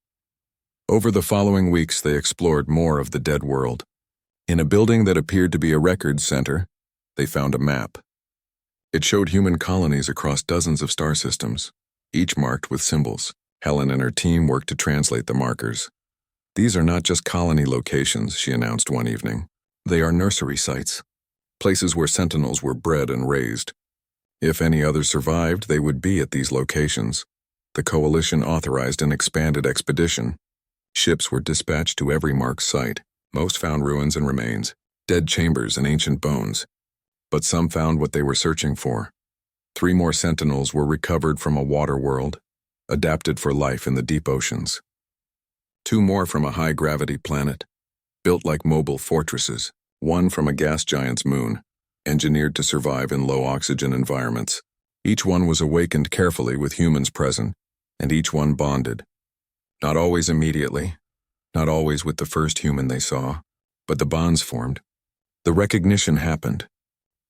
Over the following weeks, they explored more of the dead world. In a building that appeared to be a records center, they found a map. It showed human colonies across dozens of star systems, each marked with symbols. Helen and her team worked to translate the markers. These are not just colony locations, she announced one evening. They are nursery sites, places where sentinels were bred and raised. If any others survived, they would be at these locations. The Coalition authorized an expanded expedition. Ships were dispatched to every marked site. Most found ruins and remains, dead chambers and ancient bones. But some found what they were searching for. 3 more sentinels were recovered from a water world, adapted for life in the deep oceans. 2 more from a high-gravity planet, built like mobile fortresses. 1 from a gas giant's moon, engineered to survive in low-oxygen environments. Each one was awakened carefully with humans present, and each one bonded. Not always immediately, not always with the first human they saw, but the bonds formed. The recognition happened.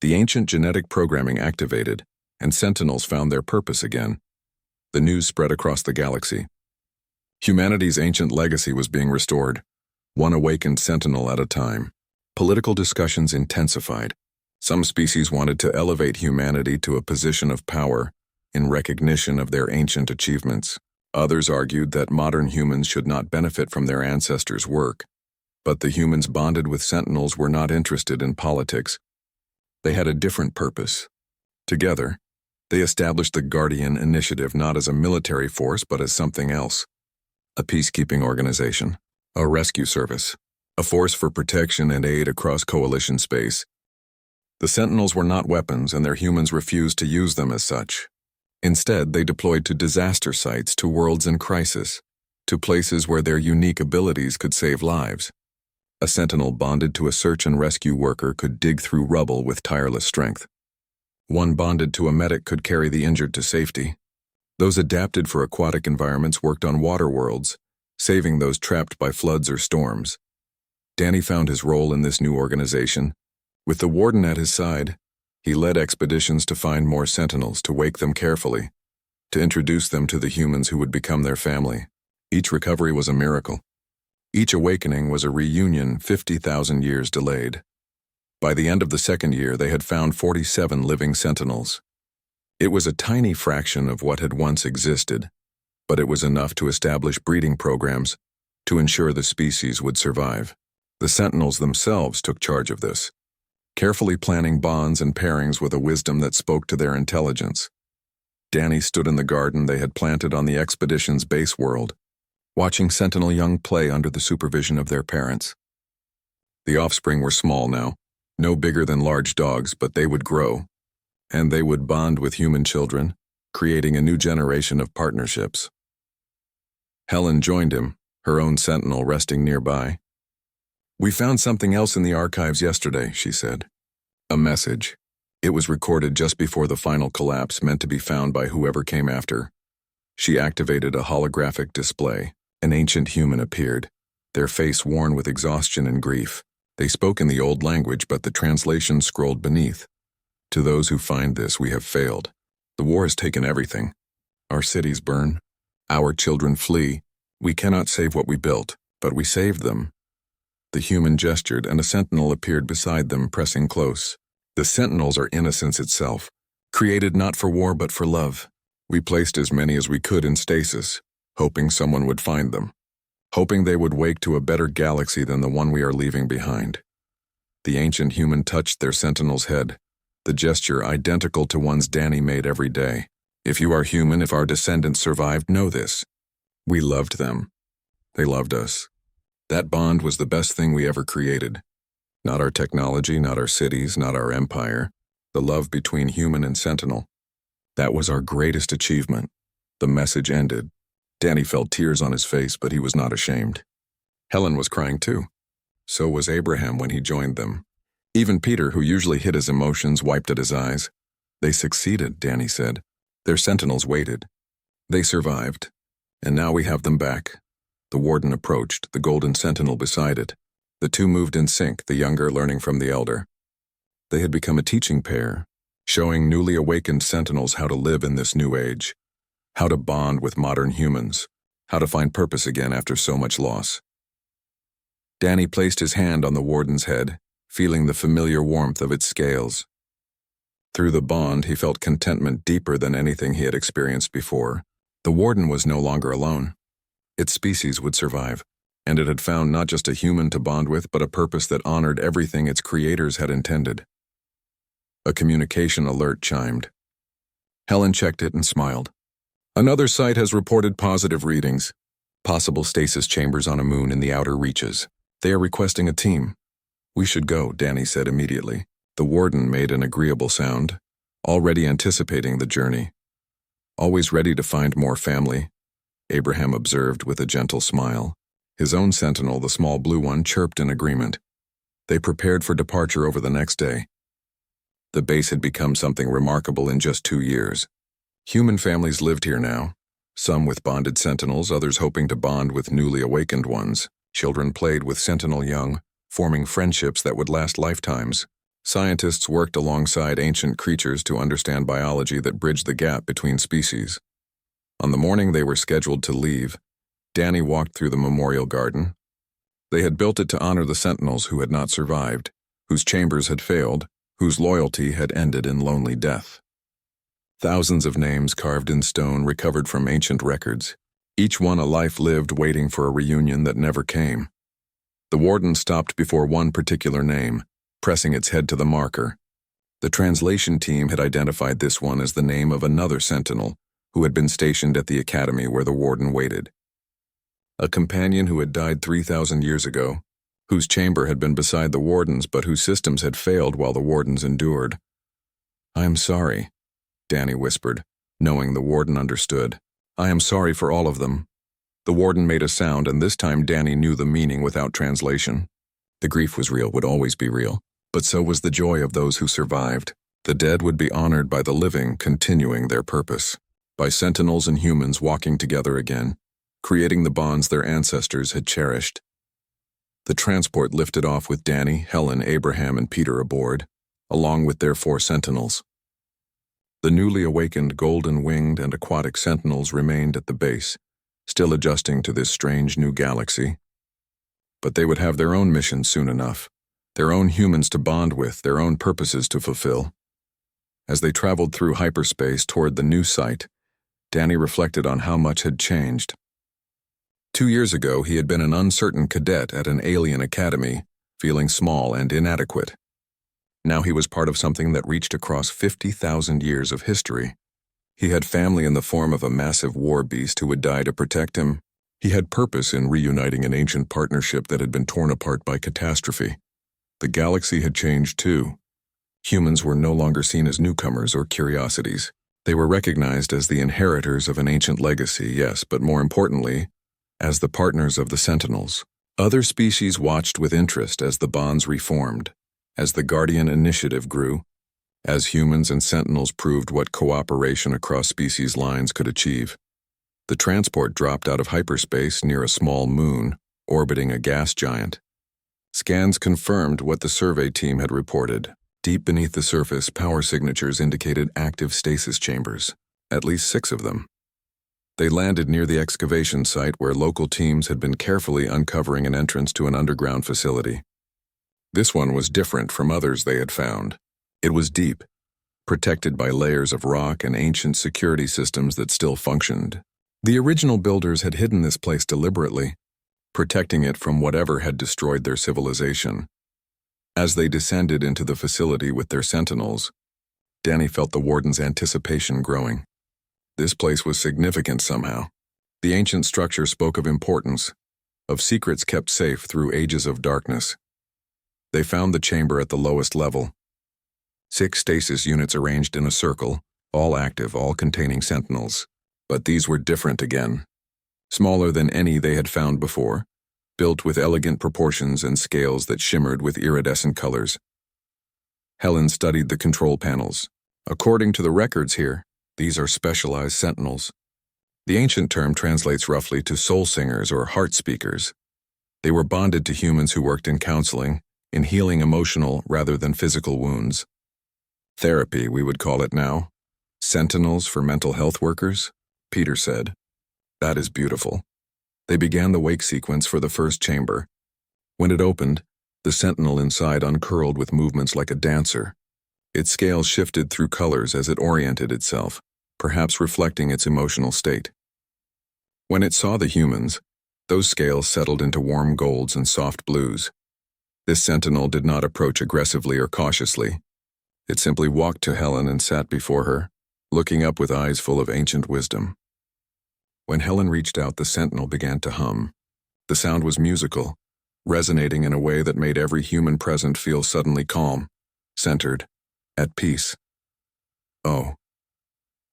The ancient genetic programming activated, and sentinels found their purpose again. The news spread across the galaxy. Humanity's ancient legacy was being restored, one awakened sentinel at a time. Political discussions intensified. Some species wanted to elevate humanity to a position of power in recognition of their ancient achievements. Others argued that modern humans should not benefit from their ancestors' work. But the humans bonded with sentinels were not interested in politics. They had a different purpose. Together, they established the Guardian Initiative not as a military force but as something else. A peacekeeping organization, a rescue service, a force for protection and aid across Coalition space. The Sentinels were not weapons, and their humans refused to use them as such. Instead, they deployed to disaster sites, to worlds in crisis, to places where their unique abilities could save lives. A Sentinel bonded to a search and rescue worker could dig through rubble with tireless strength. One bonded to a medic could carry the injured to safety. Those adapted for aquatic environments worked on water worlds, saving those trapped by floods or storms. Danny found his role in this new organization. With the warden at his side, he led expeditions to find more sentinels, to wake them carefully, to introduce them to the humans who would become their family. Each recovery was a miracle. Each awakening was a reunion 50,000 years delayed. By the end of the 2nd year, they had found 47 living sentinels. It was a tiny fraction of what had once existed, but it was enough to establish breeding programs to ensure the species would survive. The sentinels themselves took charge of this, carefully planning bonds and pairings with a wisdom that spoke to their intelligence. Danny stood in the garden they had planted on the expedition's base world, watching sentinel young play under the supervision of their parents. The offspring were small now, no bigger than large dogs, but they would grow, and they would bond with human children, creating a new generation of partnerships. Helen joined him, her own sentinel resting nearby. "We found something else in the archives yesterday," she said. A message. It was recorded just before the final collapse, meant to be found by whoever came after. She activated a holographic display. An ancient human appeared, their face worn with exhaustion and grief. They spoke in the old language, but the translation scrolled beneath. "To those who find this, we have failed. The war has taken everything. Our cities burn. Our children flee. We cannot save what we built, but we saved them." The human gestured, and a sentinel appeared beside them, pressing close. "The sentinels are innocence itself, created not for war but for love. We placed as many as we could in stasis, hoping someone would find them, hoping they would wake to a better galaxy than the one we are leaving behind." The ancient human touched their sentinel's head, the gesture identical to ones Danny made every day. "If you are human, if our descendants survived, know this. We loved them. They loved us. That bond was the best thing we ever created. Not our technology, not our cities, not our empire. The love between human and sentinel. That was our greatest achievement." The message ended. Danny felt tears on his face, but he was not ashamed. Helen was crying too. So was Abraham when he joined them. Even Peter, who usually hid his emotions, wiped at his eyes. "They succeeded," Danny said. "Their sentinels waited. They survived. And now we have them back." The warden approached, the golden sentinel beside it. The two moved in sync, the younger learning from the elder. They had become a teaching pair, showing newly awakened sentinels how to live in this new age, how to bond with modern humans, how to find purpose again after so much loss. Danny placed his hand on the warden's head, feeling the familiar warmth of its scales. Through the bond, he felt contentment deeper than anything he had experienced before. The warden was no longer alone. Its species would survive, and it had found not just a human to bond with, but a purpose that honored everything its creators had intended. A communication alert chimed. Helen checked it and smiled. Another site has reported positive readings. Possible stasis chambers on a moon in the outer reaches. They are requesting a team. We should go, Danny said immediately. The warden made an agreeable sound, already anticipating the journey. Always ready to find more family, Abraham observed with a gentle smile. His own sentinel, the small blue one, chirped in agreement. They prepared for departure over the next day. The base had become something remarkable in just 2 years. Human families lived here now, some with bonded sentinels, others hoping to bond with newly awakened ones. Children played with sentinel young, forming friendships that would last lifetimes. Scientists worked alongside ancient creatures to understand biology that bridged the gap between species. On the morning they were scheduled to leave, Danny walked through the memorial garden. They had built it to honor the sentinels who had not survived, whose chambers had failed, whose loyalty had ended in lonely death. Thousands of names carved in stone recovered from ancient records, each one a life lived waiting for a reunion that never came. The warden stopped before one particular name, pressing its head to the marker. The translation team had identified this one as the name of another sentinel who had been stationed at the academy where the warden waited. A companion who had died 3,000 years ago, whose chamber had been beside the warden's but whose systems had failed while the wardens endured. "I am sorry," Danny whispered, knowing the warden understood. "I am sorry for all of them." The warden made a sound, and this time Danny knew the meaning without translation. The grief was real, would always be real, but so was the joy of those who survived. The dead would be honored by the living continuing their purpose, by sentinels and humans walking together again, creating the bonds their ancestors had cherished. The transport lifted off with Danny, Helen, Abraham, and Peter aboard, along with their 4 sentinels. The newly awakened golden-winged and aquatic sentinels remained at the base, still adjusting to this strange new galaxy. But they would have their own mission soon enough, their own humans to bond with, their own purposes to fulfill. As they traveled through hyperspace toward the new site, Danny reflected on how much had changed. 2 years ago, he had been an uncertain cadet at an alien academy, feeling small and inadequate. Now he was part of something that reached across 50,000 years of history. He had family in the form of a massive war beast who would die to protect him. He had purpose in reuniting an ancient partnership that had been torn apart by catastrophe. The galaxy had changed too. Humans were no longer seen as newcomers or curiosities. They were recognized as the inheritors of an ancient legacy, yes, but more importantly, as the partners of the sentinels. Other species watched with interest as the bonds reformed, as the Guardian Initiative grew, as humans and sentinels proved what cooperation across species lines could achieve. The transport dropped out of hyperspace near a small moon, orbiting a gas giant. Scans confirmed what the survey team had reported. Deep beneath the surface, power signatures indicated active stasis chambers, at least 6 of them. They landed near the excavation site where local teams had been carefully uncovering an entrance to an underground facility. This one was different from others they had found. It was deep, protected by layers of rock and ancient security systems that still functioned. The original builders had hidden this place deliberately, protecting it from whatever had destroyed their civilization. As they descended into the facility with their sentinels, Danny felt the warden's anticipation growing. This place was significant somehow. The ancient structure spoke of importance, of secrets kept safe through ages of darkness. They found the chamber at the lowest level. 6 stasis units arranged in a circle, all active, all containing sentinels. But these were different again. Smaller than any they had found before, built with elegant proportions and scales that shimmered with iridescent colors. Helen studied the control panels. According to the records here, these are specialized sentinels. The ancient term translates roughly to soul singers or heart speakers. They were bonded to humans who worked in counseling, in healing emotional rather than physical wounds. Therapy, we would call it now. Sentinels for mental health workers, Peter said. That is beautiful. They began the wake sequence for the first chamber. When it opened, the sentinel inside uncurled with movements like a dancer. Its scales shifted through colors as it oriented itself, perhaps reflecting its emotional state. When it saw the humans, those scales settled into warm golds and soft blues. This sentinel did not approach aggressively or cautiously. It simply walked to Helen and sat before her, looking up with eyes full of ancient wisdom. When Helen reached out, the sentinel began to hum. The sound was musical, resonating in a way that made every human present feel suddenly calm, centered, at peace. "Oh,"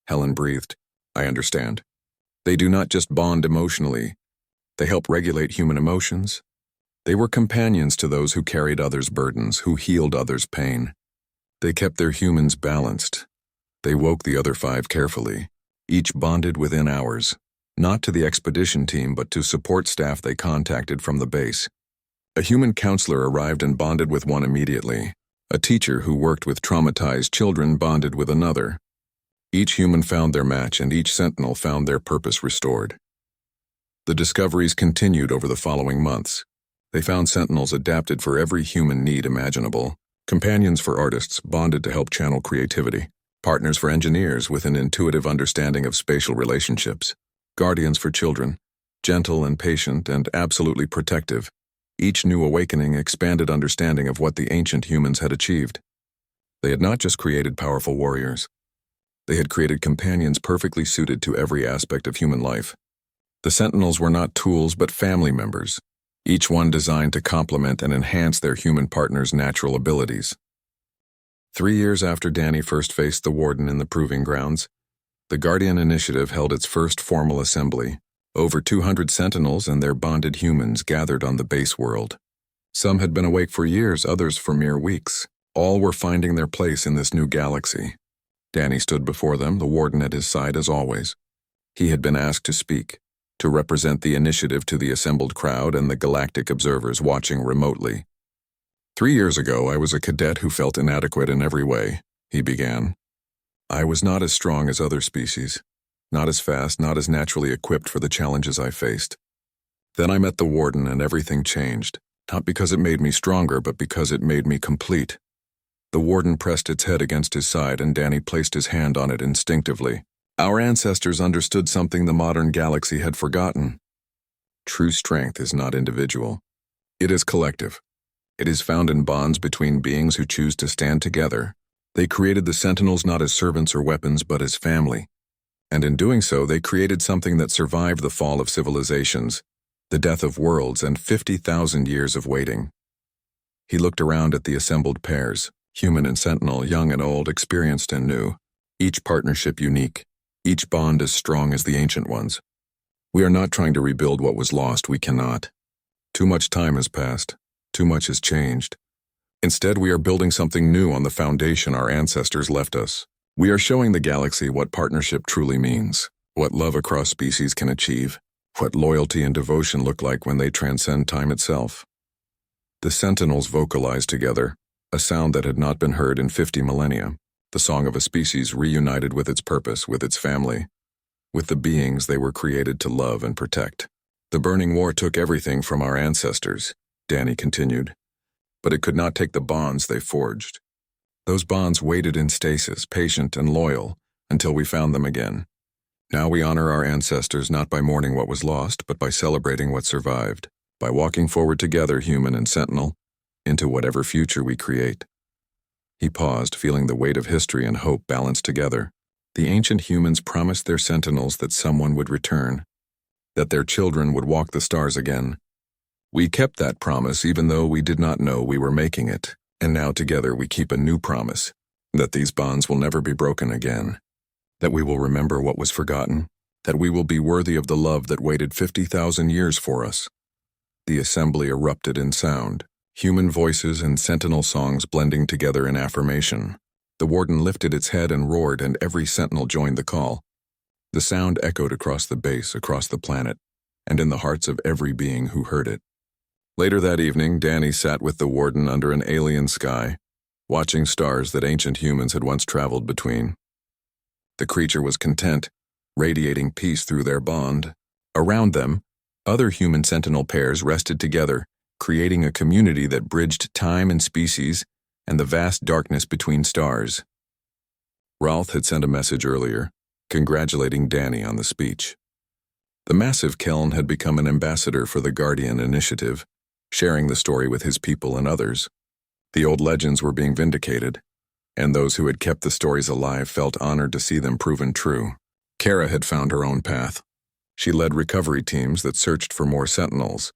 Helen breathed. "I understand. They do not just bond emotionally. They help regulate human emotions. They were companions to those who carried others' burdens, who healed others' pain. They kept their humans balanced. They woke the other 5 carefully, each bonded within hours, not to the expedition team but to support staff they contacted from the base. A human counselor arrived and bonded with one immediately. A teacher who worked with traumatized children bonded with another. Each human found their match and each sentinel found their purpose restored. The discoveries continued over the following months. They found sentinels adapted for every human need imaginable, companions for artists bonded to help channel creativity, partners for engineers with an intuitive understanding of spatial relationships, guardians for children, gentle and patient and absolutely protective. Each new awakening expanded understanding of what the ancient humans had achieved. They had not just created powerful warriors. They had created companions perfectly suited to every aspect of human life. The sentinels were not tools but family members, each one designed to complement and enhance their human partner's natural abilities. 3 years after Danny first faced the warden in the proving grounds, the Guardian Initiative held its first formal assembly. Over 200 sentinels and their bonded humans gathered on the base world. Some had been awake for years, others for mere weeks. All were finding their place in this new galaxy. Danny stood before them, the warden at his side as always. He had been asked to speak, to represent the initiative to the assembled crowd and the galactic observers watching remotely. 3 years ago, I was a cadet who felt inadequate in every way, he began. I was not as strong as other species. Not as fast, not as naturally equipped for the challenges I faced. Then I met the warden and everything changed, not because it made me stronger, but because it made me complete. The warden pressed its head against his side and Danny placed his hand on it instinctively. Our ancestors understood something the modern galaxy had forgotten. True strength is not individual. It is collective. It is found in bonds between beings who choose to stand together. They created the sentinels not as servants or weapons, but as family. And in doing so, they created something that survived the fall of civilizations, the death of worlds, and 50,000 years of waiting. He looked around at the assembled pairs, human and sentinel, young and old, experienced and new, each partnership unique, each bond as strong as the ancient ones. We are not trying to rebuild what was lost, we cannot. Too much time has passed, too much has changed. Instead, we are building something new on the foundation our ancestors left us. We are showing the galaxy what partnership truly means, what love across species can achieve, what loyalty and devotion look like when they transcend time itself. The sentinels vocalized together, a sound that had not been heard in 50 millennia, the song of a species reunited with its purpose, with its family, with the beings they were created to love and protect. The burning war took everything from our ancestors, Danny continued, but it could not take the bonds they forged. Those bonds waited in stasis, patient and loyal, until we found them again. Now we honor our ancestors not by mourning what was lost, but by celebrating what survived, by walking forward together, human and sentinel, into whatever future we create. He paused, feeling the weight of history and hope balanced together. The ancient humans promised their sentinels that someone would return, that their children would walk the stars again. We kept that promise even though we did not know we were making it. And now together we keep a new promise, that these bonds will never be broken again, that we will remember what was forgotten, that we will be worthy of the love that waited 50,000 years for us. The assembly erupted in sound, human voices and sentinel songs blending together in affirmation. The warden lifted its head and roared, and every sentinel joined the call. The sound echoed across the base, across the planet, and in the hearts of every being who heard it. Later that evening, Danny sat with the warden under an alien sky, watching stars that ancient humans had once traveled between. The creature was content, radiating peace through their bond. Around them, Other human sentinel pairs rested together, creating a community that bridged time and species and the vast darkness between stars. Rolf had sent a message earlier, congratulating Danny on the speech. The massive Keln had become an ambassador for the Guardian Initiative, sharing the story with his people and others. The old legends were being vindicated, and those who had kept the stories alive felt honored to see them proven true. Kara had found her own path. She led recovery teams that searched for more sentinels,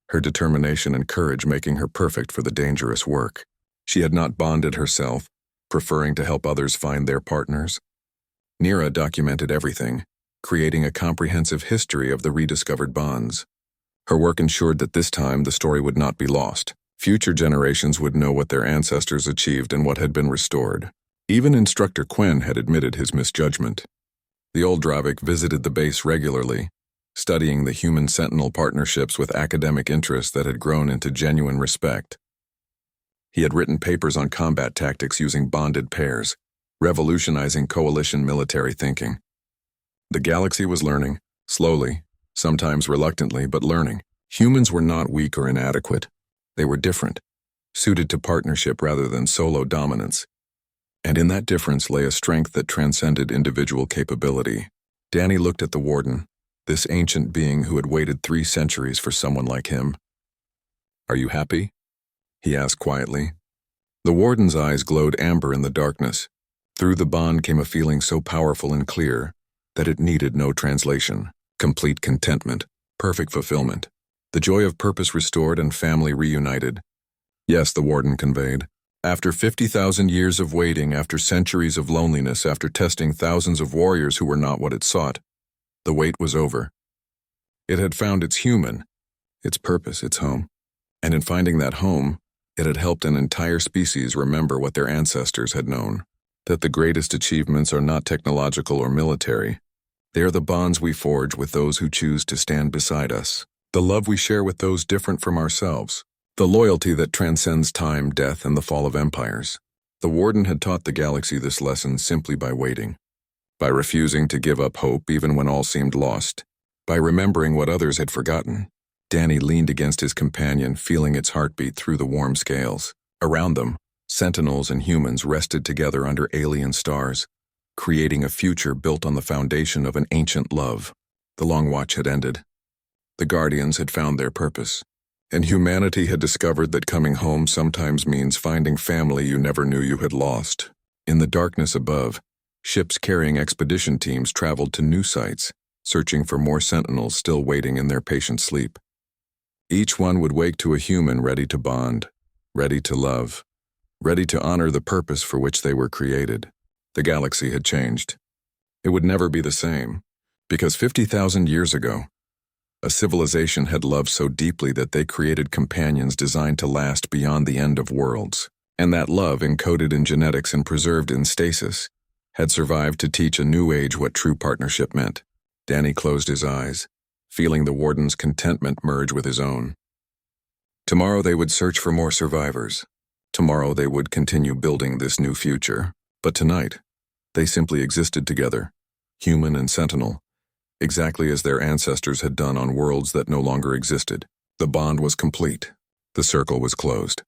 her determination and courage making her perfect for the dangerous work. She had not bonded herself, preferring to help others find their partners. Nira documented everything, creating a comprehensive history of the rediscovered bonds. Her work ensured that this time the story would not be lost. Future generations would know what their ancestors achieved and what had been restored. Even Instructor Quen had admitted his misjudgment. The old Dravik visited the base regularly, studying the human sentinel partnerships with academic interest that had grown into genuine respect. He had written papers on combat tactics using bonded pairs, revolutionizing coalition military thinking. The galaxy was learning, slowly, sometimes reluctantly, but learning. Humans were not weak or inadequate. They were different, suited to partnership rather than solo dominance. And in that difference lay a strength that transcended individual capability. Danny looked at the Warden, this ancient being who had waited 3 centuries for someone like him. "Are you happy?" he asked quietly. The Warden's eyes glowed amber in the darkness. Through the bond came a feeling so powerful and clear that it needed no translation. Complete contentment, perfect fulfillment, the joy of purpose restored and family reunited. Yes, the Warden conveyed. After 50,000 years of waiting, after centuries of loneliness, after testing thousands of warriors who were not what it sought, the wait was over. It had found its human, its purpose, its home. And in finding that home, it had helped an entire species remember what their ancestors had known. That the greatest achievements are not technological or military. They are the bonds we forge with those who choose to stand beside us. The love we share with those different from ourselves. The loyalty that transcends time, death, and the fall of empires. The Warden had taught the galaxy this lesson simply by waiting. By refusing to give up hope even when all seemed lost. By remembering what others had forgotten. Danny leaned against his companion, feeling its heartbeat through the warm scales. Around them, sentinels and humans rested together under alien stars, creating a future built on the foundation of an ancient love. The long watch had ended. The Guardians had found their purpose. And humanity had discovered that coming home sometimes means finding family you never knew you had lost. In the darkness above, ships carrying expedition teams traveled to new sites, searching for more sentinels still waiting in their patient sleep. Each one would wake to a human ready to bond, ready to love, ready to honor the purpose for which they were created. The galaxy had changed. It would never be the same, because 50,000 years ago, a civilization had loved so deeply that they created companions designed to last beyond the end of worlds. And that love, encoded in genetics and preserved in stasis, had survived to teach a new age what true partnership meant. Danny closed his eyes, feeling the Warden's contentment merge with his own. Tomorrow they would search for more survivors. Tomorrow they would continue building this new future. But tonight, they simply existed together, human and sentinel, exactly as their ancestors had done on worlds that no longer existed. The bond was complete. The circle was closed.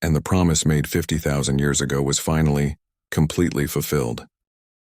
And the promise made 50,000 years ago was finally, completely fulfilled.